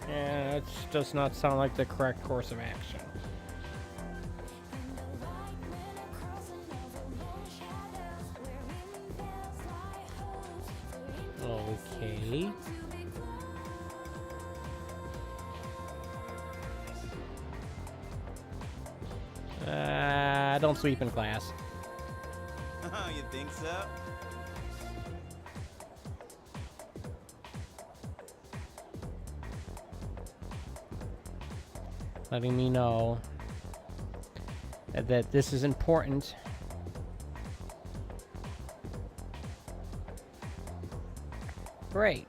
Speaker 1: Yeah, that does not sound like the correct course of action. Okay. Don't sleep in class.
Speaker 13: Oh, you think so?
Speaker 1: Letting me know that this is important. Great.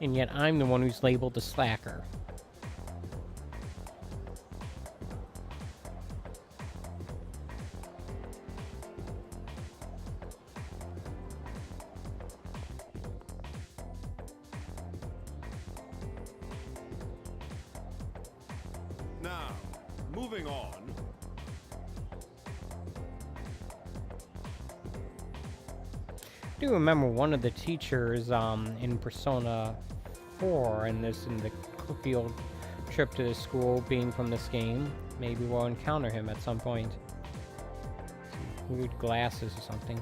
Speaker 1: And yet I'm the one who's labeled the slacker.
Speaker 9: Now, moving on.
Speaker 1: do remember one of the teachers in Persona 4 and in the field trip to the school being from this game. Maybe we'll encounter him at some point. Some weird glasses or something.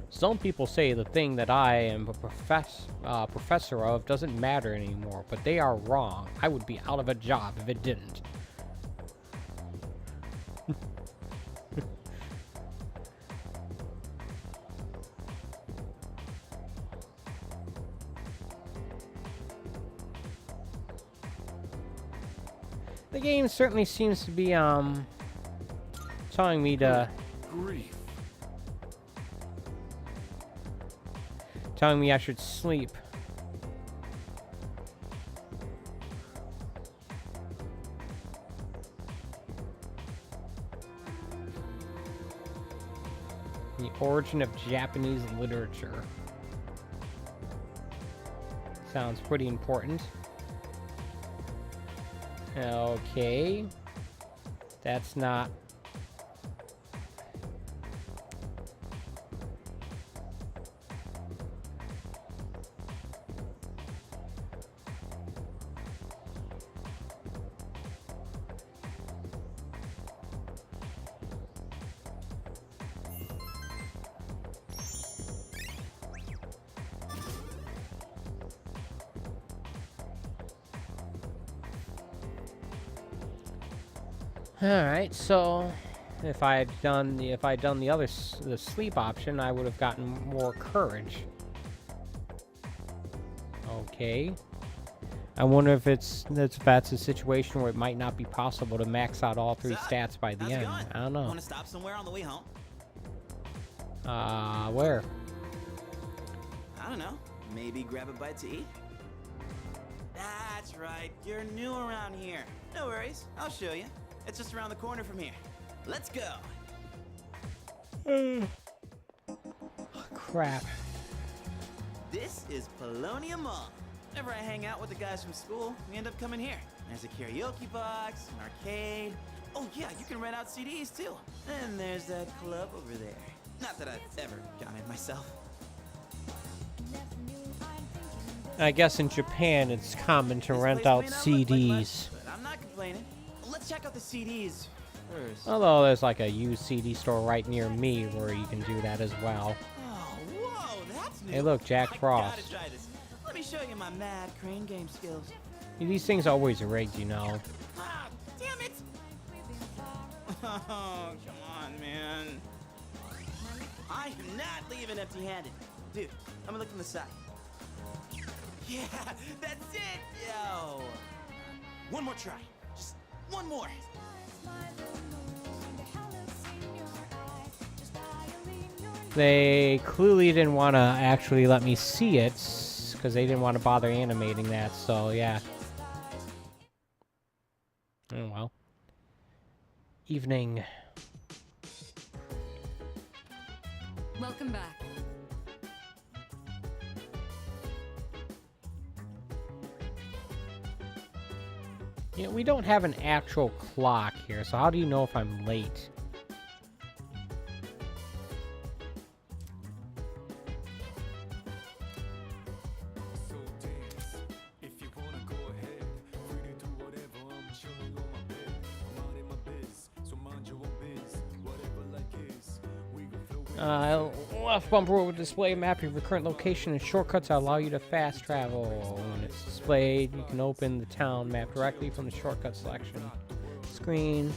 Speaker 1: Some people say the thing that I am a professor of doesn't matter anymore, but they are wrong. I would be out of a job if it didn't. The game certainly seems to be telling me to telling me I should sleep. The origin of Japanese literature. Sounds pretty important. Okay. That's not... Alright, so if I had done the sleep option, I would have gotten more courage. Okay. I wonder if that's a situation where it might not be possible to max out all three stats by the end. I don't know.
Speaker 13: Want to stop somewhere on the way home?
Speaker 1: Where?
Speaker 13: I don't know. Maybe grab a bite to eat? That's right. You're new around here. No worries. I'll show you. It's just around the corner from here. Let's go.
Speaker 1: Oh, crap.
Speaker 13: This is Polonia Mall. Whenever I hang out with the guys from school, we end up coming here. There's a karaoke box, an arcade. Oh yeah, you can rent out CDs too. And there's that club over there. Not that I've ever gone in myself.
Speaker 1: I guess in Japan it's common to rent out CDs.
Speaker 13: But I'm not complaining. Let's check out the CDs first.
Speaker 1: Although there's like a used CD store right near me where you can do that as well.
Speaker 13: Oh, whoa, that's new.
Speaker 1: Hey look, Jack Frost.
Speaker 13: I gotta try this. Let me show you my mad crane game skills.
Speaker 1: These things are always rigged, you know.
Speaker 13: Ah, damn it! Oh, come on, man. I am not leaving empty-handed. Dude, I'm gonna look on the side. Yeah, that's it, yo. One more try. Just one more.
Speaker 1: They clearly didn't want to actually let me see it because they didn't want to bother animating that, so yeah. Oh well. Evening.
Speaker 5: Welcome back.
Speaker 1: You know, we don't have an actual clock here, so how do you know if I'm late? Left bumper will display a map of your current location and shortcuts that allow you to fast travel. When it's displayed, you can open the town map directly from the shortcut selection screen.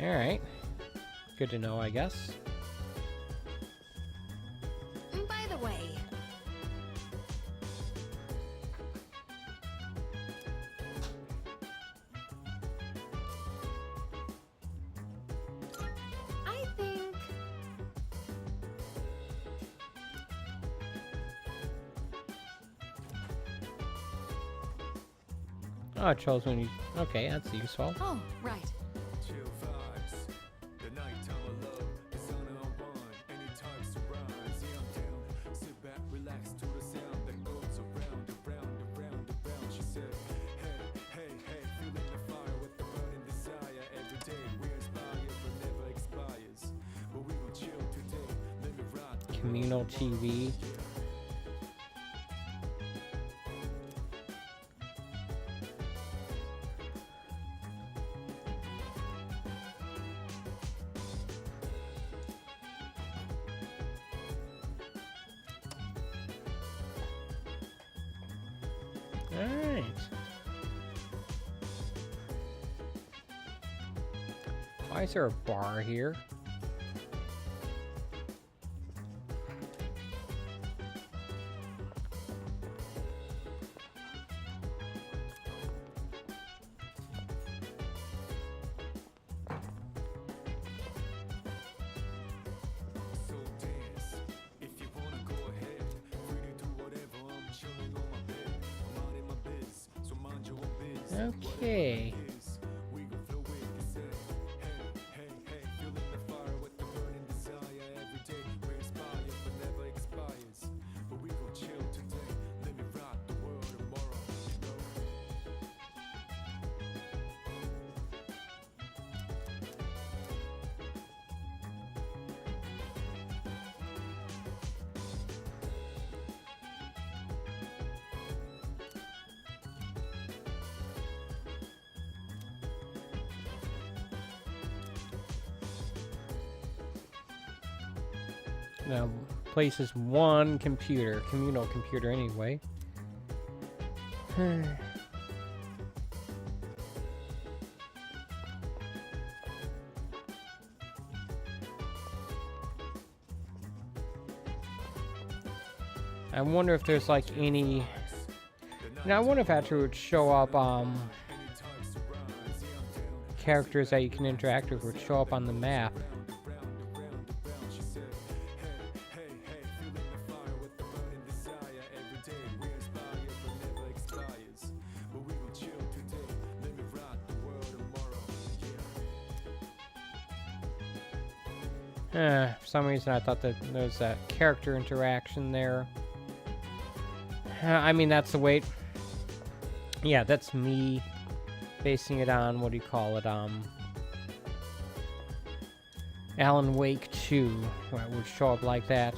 Speaker 1: Alright. Good to know, I guess.
Speaker 2: By the way, I think
Speaker 1: Oh, it shows when you... Okay, that's useful.
Speaker 5: Oh, right.
Speaker 19: Chill vibes. The nighttime alone. It's on one. Any type surprise. Yeah, I'm down. Sit back, relax to the sound that goes around, around, around, around. She said, hey, hey, hey, feeling the fire with the burning desire. Every day we inspire, but never expires. But we will chill today. Let me rock.
Speaker 1: Communal TV. Alright. Why is there a bar here?
Speaker 19: So dance. If you wanna go ahead, free to do whatever. I'm chilling on my bed. I'm out in my biz, so mind your own biz.
Speaker 1: Okay.
Speaker 19: We gon' flow with the set. Hey, hey, hey, feeling the fire with the burning desire. Every day we inspire, but never expires. But we gon' chill today. Let me rock the world tomorrow.
Speaker 1: Now, places one computer, communal computer anyway. I wonder if there's like any... Now I wonder if actually would show up characters that you can interact with would show up on the map. For some reason I thought that there's that character interaction there. I mean, that's the way... Yeah, that's me basing it on, what do you call it, Alan Wake 2, where it would show up like that.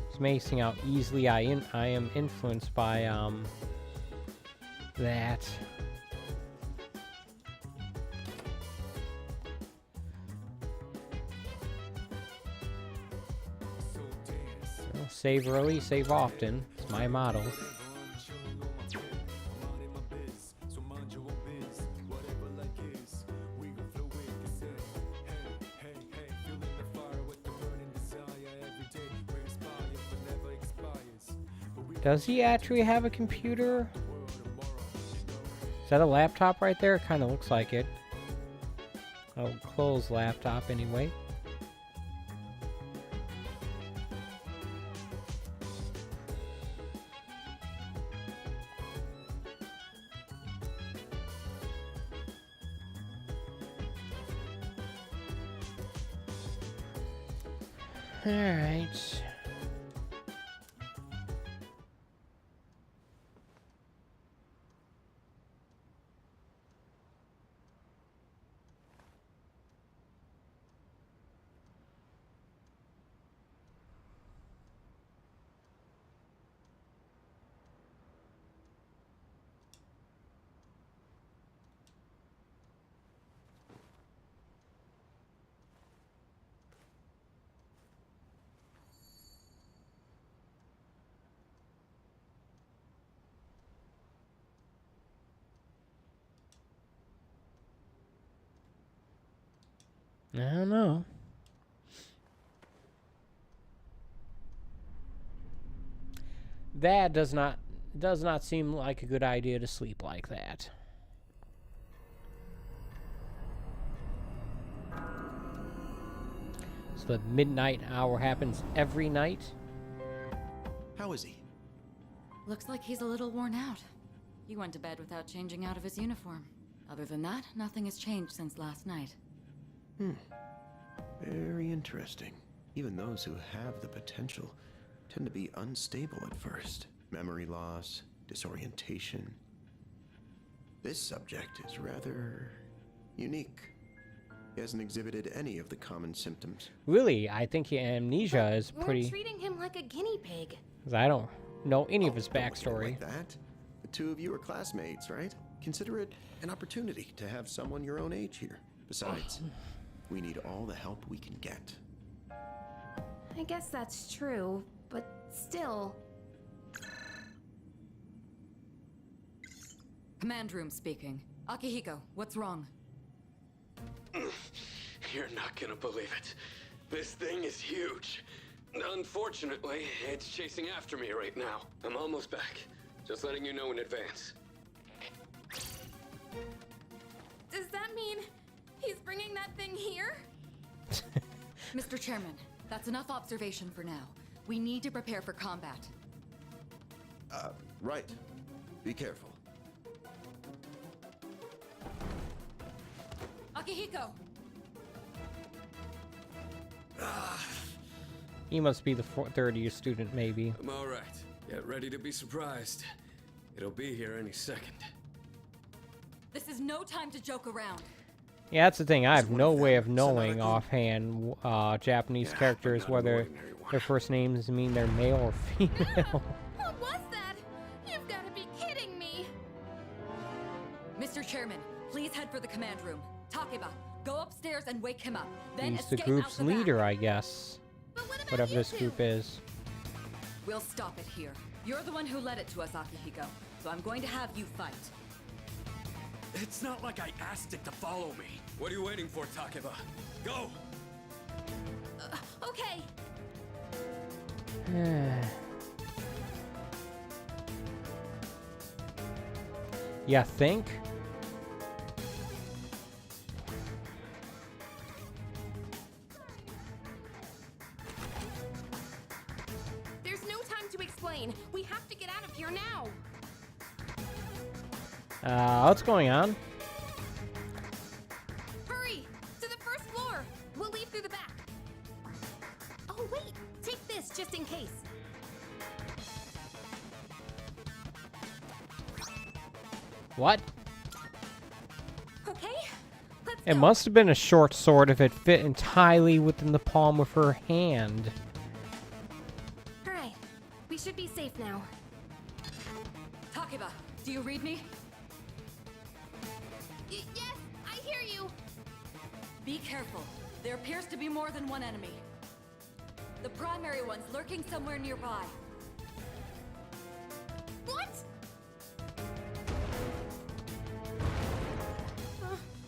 Speaker 1: It's amazing how easily I am influenced by, that. Well, save early, save often. It's my motto. Does he actually have a computer? Is that a laptop right there? It kind of looks like it. Oh, closed laptop anyway. All right. I don't know. That does not seem like a good idea to sleep like that. So the midnight hour happens every night?
Speaker 11: How is he?
Speaker 5: Looks like he's a little worn out. He went to bed without changing out of his uniform. Other than that, nothing has changed since last night.
Speaker 15: Very interesting. Even those who have the potential tend to be unstable at first. Memory loss, disorientation. This subject is rather unique. He hasn't exhibited any of the common symptoms.
Speaker 1: Really, I think amnesia is
Speaker 2: We're
Speaker 1: pretty...
Speaker 2: treating him like a guinea pig.
Speaker 1: 'Cause I don't know any of his
Speaker 15: Don't look at him
Speaker 1: backstory.
Speaker 15: like that. The two of you are classmates, right? Consider it an opportunity to have someone your own age here. Besides, we need all the help we can get.
Speaker 2: I guess that's true, but still.
Speaker 5: Command room speaking. Akihiko, what's wrong?
Speaker 14: You're not gonna believe it. This thing is huge. Unfortunately, it's chasing after me right now. I'm almost back. Just letting you know in advance.
Speaker 2: Does that mean he's bringing that thing here?
Speaker 5: Mr. Chairman, that's enough observation for now. We need to prepare for combat.
Speaker 15: Right. Be careful.
Speaker 5: Akihiko!
Speaker 1: He must be the third year student, maybe.
Speaker 14: I'm all right. Get ready to be surprised. It'll be here any second.
Speaker 5: This is no time to joke around.
Speaker 1: Yeah, that's the thing. I have no way of knowing offhand Japanese characters, whether their first names mean they're male or female.
Speaker 2: What was that? You've got to be kidding me.
Speaker 5: Mr. Chairman, please head for the command room. Takeba, go upstairs and wake him up. Then
Speaker 1: He's the
Speaker 5: escape
Speaker 1: group's
Speaker 5: out the
Speaker 1: leader,
Speaker 5: back.
Speaker 1: I guess. Whatever this group is.
Speaker 5: We'll stop it here. You're the one who led it to us, Akihiko. So I'm going to have you fight.
Speaker 14: It's not like I asked it to follow me. What are you waiting for, Takeba? Go!
Speaker 2: Okay.
Speaker 1: You think?
Speaker 2: There's no time to explain. We have to get out of here now.
Speaker 1: What's going on?
Speaker 2: Hurry! To the first floor! We'll leave through the back. Oh, wait! Take this just in case.
Speaker 1: What?
Speaker 2: Okay? Let's
Speaker 1: It
Speaker 2: go.
Speaker 1: must have been a short sword if it fit entirely within the palm of her hand.
Speaker 2: Alright. We should be safe now.
Speaker 5: Takeba, do you read me?
Speaker 2: Yes! I hear you!
Speaker 5: Be careful. There appears to be more than one enemy. The primary one's lurking somewhere nearby.
Speaker 2: What?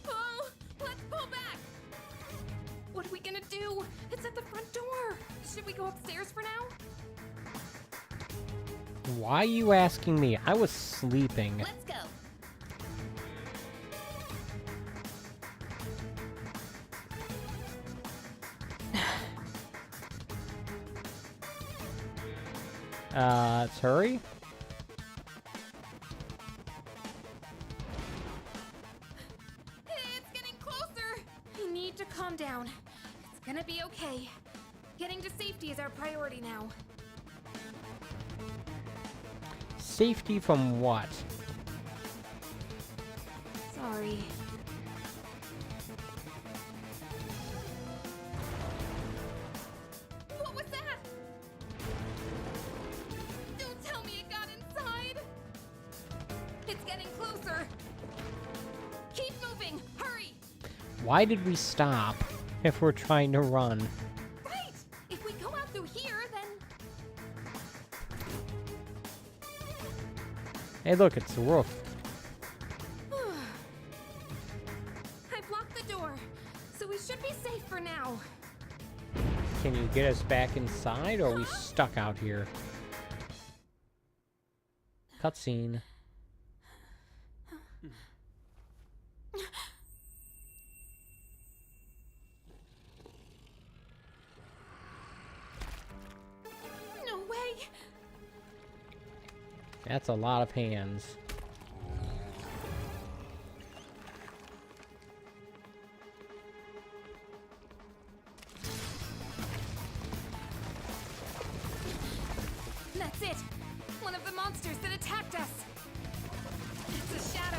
Speaker 2: Oh! Let's pull back! What are we gonna do? It's at the front door! Should we go upstairs for now?
Speaker 1: Why are you asking me? I was sleeping.
Speaker 2: Let's go!
Speaker 1: Let's hurry.
Speaker 2: It's getting closer! I need to calm down. It's gonna be okay. Getting to safety is our priority now.
Speaker 1: Safety from what?
Speaker 2: Sorry. What was that? Don't tell me it got inside! It's getting closer! Keep moving! Hurry!
Speaker 1: Why did we stop if we're trying to run?
Speaker 2: Right! If we go out through here, then...
Speaker 1: Hey, look, it's the roof.
Speaker 2: I've locked the door, so we should be safe for now.
Speaker 1: Can you get us back inside, or are we stuck out here? Cutscene. That's a lot of hands.
Speaker 2: That's it! One of the monsters that attacked us! It's a shadow!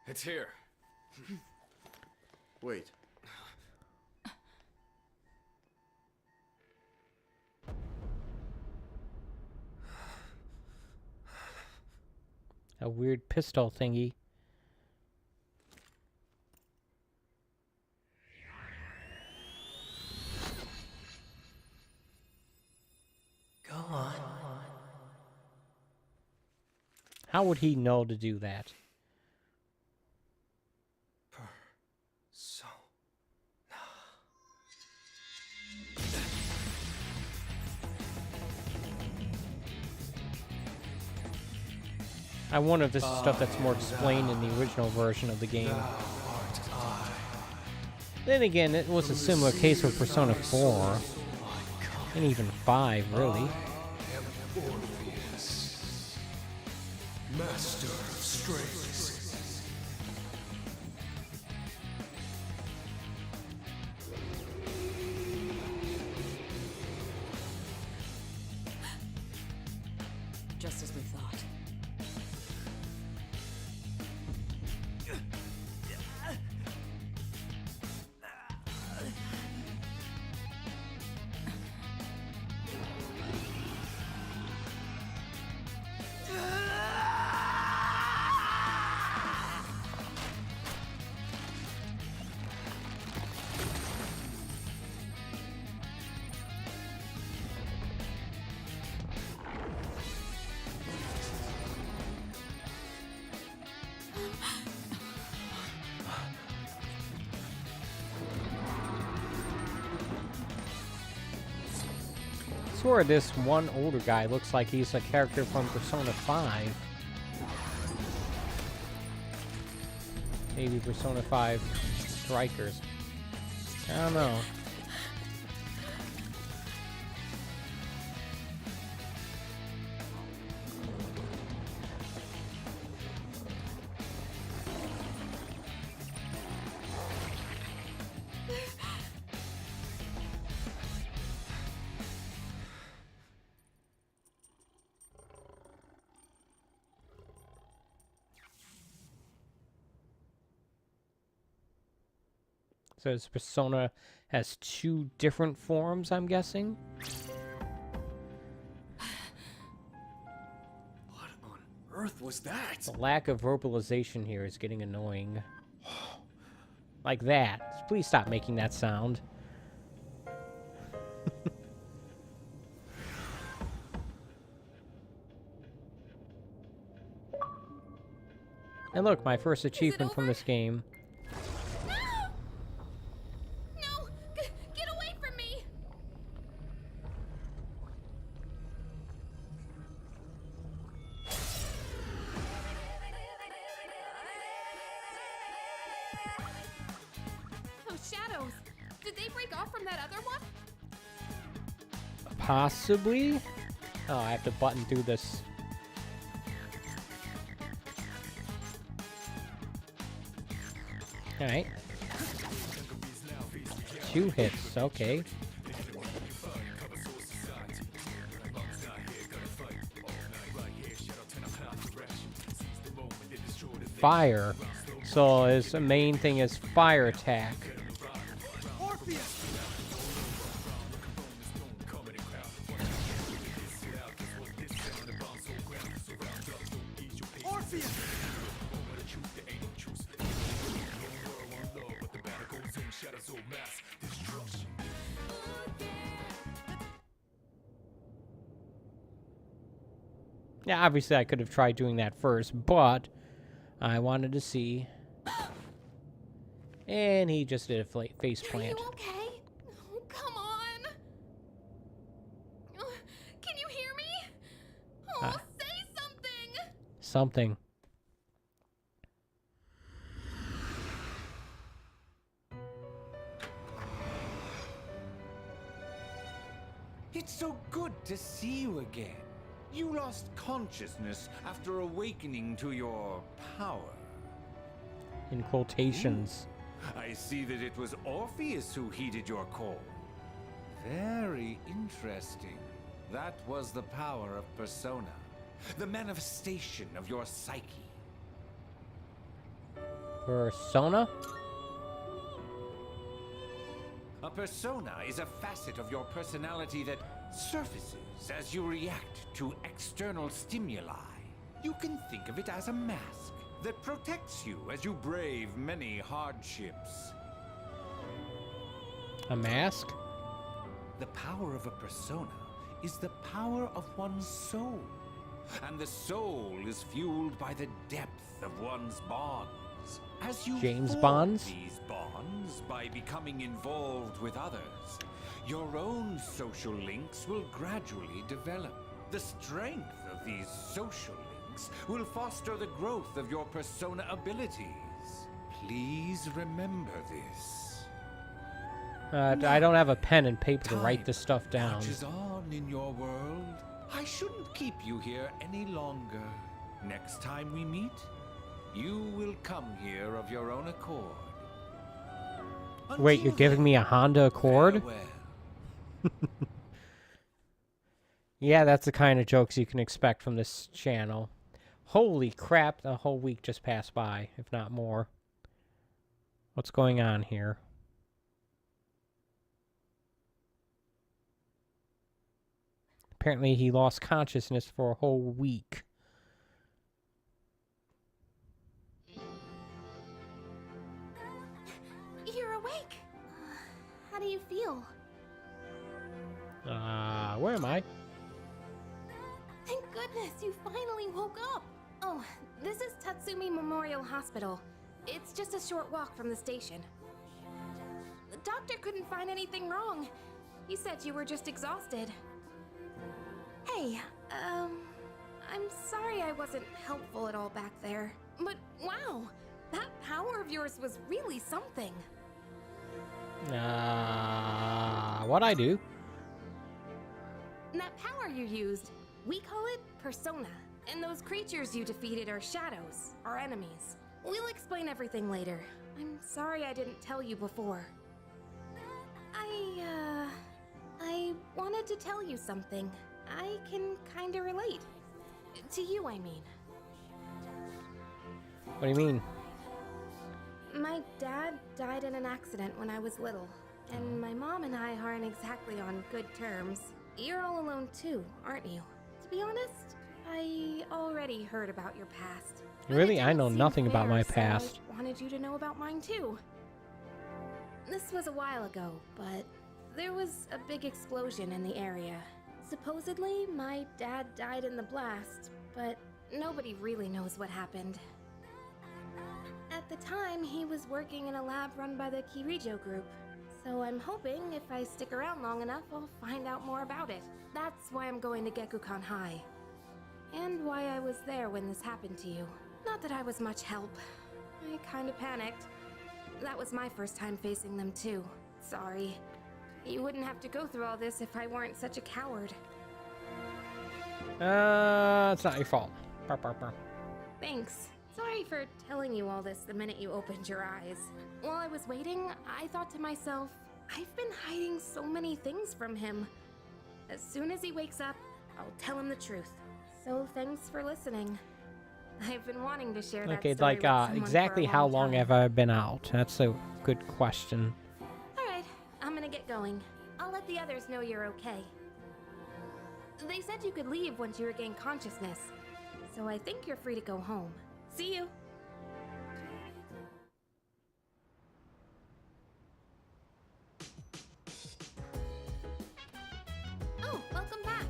Speaker 6: It's here.
Speaker 15: Wait.
Speaker 1: A weird pistol thingy.
Speaker 4: Go on.
Speaker 1: How would he know to do that? I wonder if this is stuff that's more explained in the original version of the game. Then again, it was a similar case with Persona 4. And even 5, really.
Speaker 19: Orpheus, master of strings.
Speaker 5: Just as we thought.
Speaker 1: I swear this one older guy looks like he's a character from Persona 5. Maybe Persona 5 Strikers. I don't know. So this Persona has 2 different forms, I'm guessing?
Speaker 6: What on earth was that?
Speaker 1: The lack of verbalization here is getting annoying. Like that. Please stop making that sound. And look, my first achievement from this game.
Speaker 2: Get away from me! Those shadows! Did they break off from that other one?
Speaker 1: Possibly? Oh, I have to button through this. Alright. 2 hits, okay. Fire. So his main thing is fire attack. Yeah, obviously I could have tried doing that first, but I wanted to see. And he just did a face
Speaker 2: Are
Speaker 1: plant.
Speaker 2: you okay? Oh, come on. Can you hear me? Oh, say something.
Speaker 1: Something.
Speaker 9: It's so good to see you again. You lost consciousness after awakening to your power.
Speaker 1: In quotations.
Speaker 9: I see that it was Orpheus who heeded your call. Very interesting. That was the power of Persona, the manifestation of your psyche.
Speaker 1: Persona?
Speaker 9: A persona is a facet of your personality that surfaces as you react to external stimuli. You can think of it as a mask that protects you as you brave many hardships.
Speaker 1: A mask?
Speaker 9: The power of a persona is the power of one's soul. And the soul is fueled by the depth of one's bonds. As you
Speaker 1: James
Speaker 9: form
Speaker 1: Bonds?
Speaker 9: these bonds by becoming involved with others, your own social links will gradually develop. The strength of these social links will foster the growth of your persona abilities. Please remember this.
Speaker 1: I don't have a pen and paper to write this stuff down.
Speaker 9: Marches on in your world. I shouldn't keep you here any longer. Next time we meet, you will come here of your own accord.
Speaker 1: Wait, you're giving me a Honda Accord? Yeah, that's the kind of jokes you can expect from this channel. Holy crap, the whole week just passed by, if not more. What's going on here? Apparently he lost consciousness for a whole week.
Speaker 2: You're awake. How do you feel?
Speaker 1: Where am I?
Speaker 2: Thank goodness you finally woke up. Oh, this is Tatsumi Memorial Hospital. It's just a short walk from the station. The doctor couldn't find anything wrong. He said you were just exhausted. Hey, I'm sorry I wasn't helpful at all back there. But wow, that power of yours was really something.
Speaker 1: What'd I do?
Speaker 2: That power you used, we call it Persona. And those creatures you defeated are shadows, our enemies. We'll explain everything later. I'm sorry I didn't tell you before. I wanted to tell you something. I can kinda relate. To you, I mean.
Speaker 1: What do you mean?
Speaker 2: My dad died in an accident when I was little, and my mom and I aren't exactly on good terms. You're all alone too, aren't you? To be honest, I already heard about your past.
Speaker 1: Really? I know nothing about my past.
Speaker 2: I wanted you to know about mine too. This was a while ago, but there was a big explosion in the area. Supposedly, my dad died in the blast, but nobody really knows what happened. At the time, he was working in a lab run by the Kirijo group, so I'm hoping if I stick around long enough, I'll find out more about it. That's why I'm going to Gekukan High, and why I was there when this happened to you. Not that I was much help. I kinda panicked. That was my first time facing them too. Sorry. You wouldn't have to go through all this if I weren't such a coward.
Speaker 1: It's not your fault. Burp, burp, burp.
Speaker 2: Thanks. Sorry for telling you all this the minute you opened your eyes. While I was waiting, I thought to myself, I've been hiding so many things from him. As soon as he wakes up, I'll tell him the truth. So thanks for listening. I've been wanting to share that
Speaker 1: Okay,
Speaker 2: story
Speaker 1: like,
Speaker 2: with someone
Speaker 1: exactly
Speaker 2: for a
Speaker 1: how
Speaker 2: long
Speaker 1: long
Speaker 2: time.
Speaker 1: have I been out? That's a good question.
Speaker 2: Alright, I'm gonna get going. I'll let the others know you're okay. They said you could leave once you regain consciousness, so I think you're free to go home. See you! Oh, welcome back!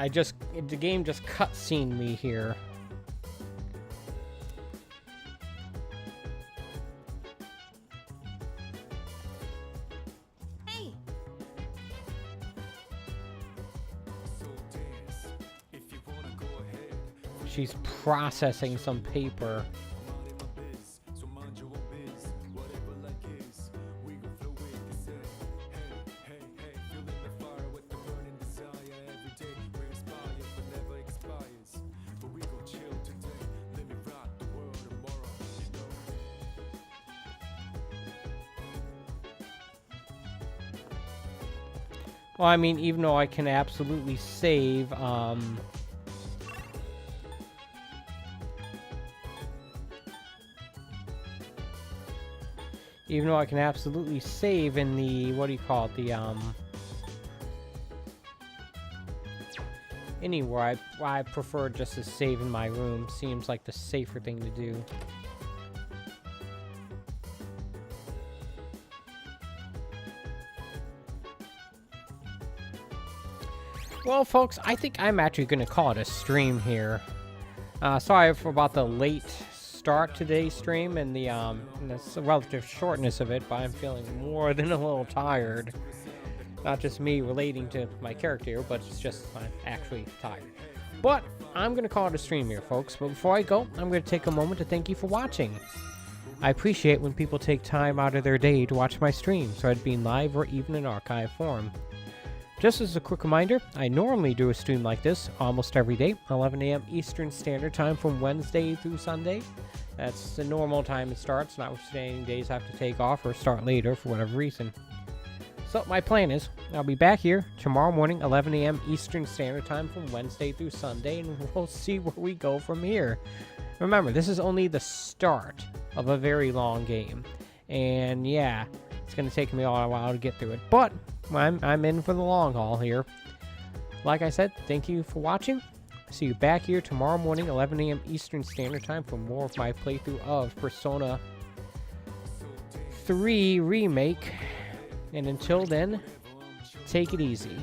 Speaker 1: The game just cutscened me here.
Speaker 2: Hey!
Speaker 1: She's processing some paper. Well, I mean, even though I can absolutely save, even though I can absolutely save in the, what do you call it, the, anywhere, I prefer just to save in my room. Seems like the safer thing to do. Well, folks, I think I'm actually going to call it a stream here. Sorry about the late start to today's stream and the relative shortness of it, but I'm feeling more than a little tired. Not just me relating to my character, but it's just I'm actually tired. But I'm going to call it a stream here, folks. But before I go, I'm going to take a moment to thank you for watching. I appreciate when people take time out of their day to watch my streams, whether it be in live or even in archive form. Just as a quick reminder, I normally do a stream like this almost every day, 11 a.m. Eastern Standard Time from Wednesday through Sunday. That's the normal time it starts, notwithstanding days I have to take off or start later for whatever reason. So my plan is, I'll be back here tomorrow morning, 11 a.m. Eastern Standard Time from Wednesday through Sunday, and we'll see where we go from here. Remember, this is only the start of a very long game. And yeah, it's going to take me a while to get through it, but I'm in for the long haul here. Like I said, thank you for watching. See you back here tomorrow morning, 11 a.m. Eastern Standard Time for more of my playthrough of Persona 3 Remake. And until then, take it easy.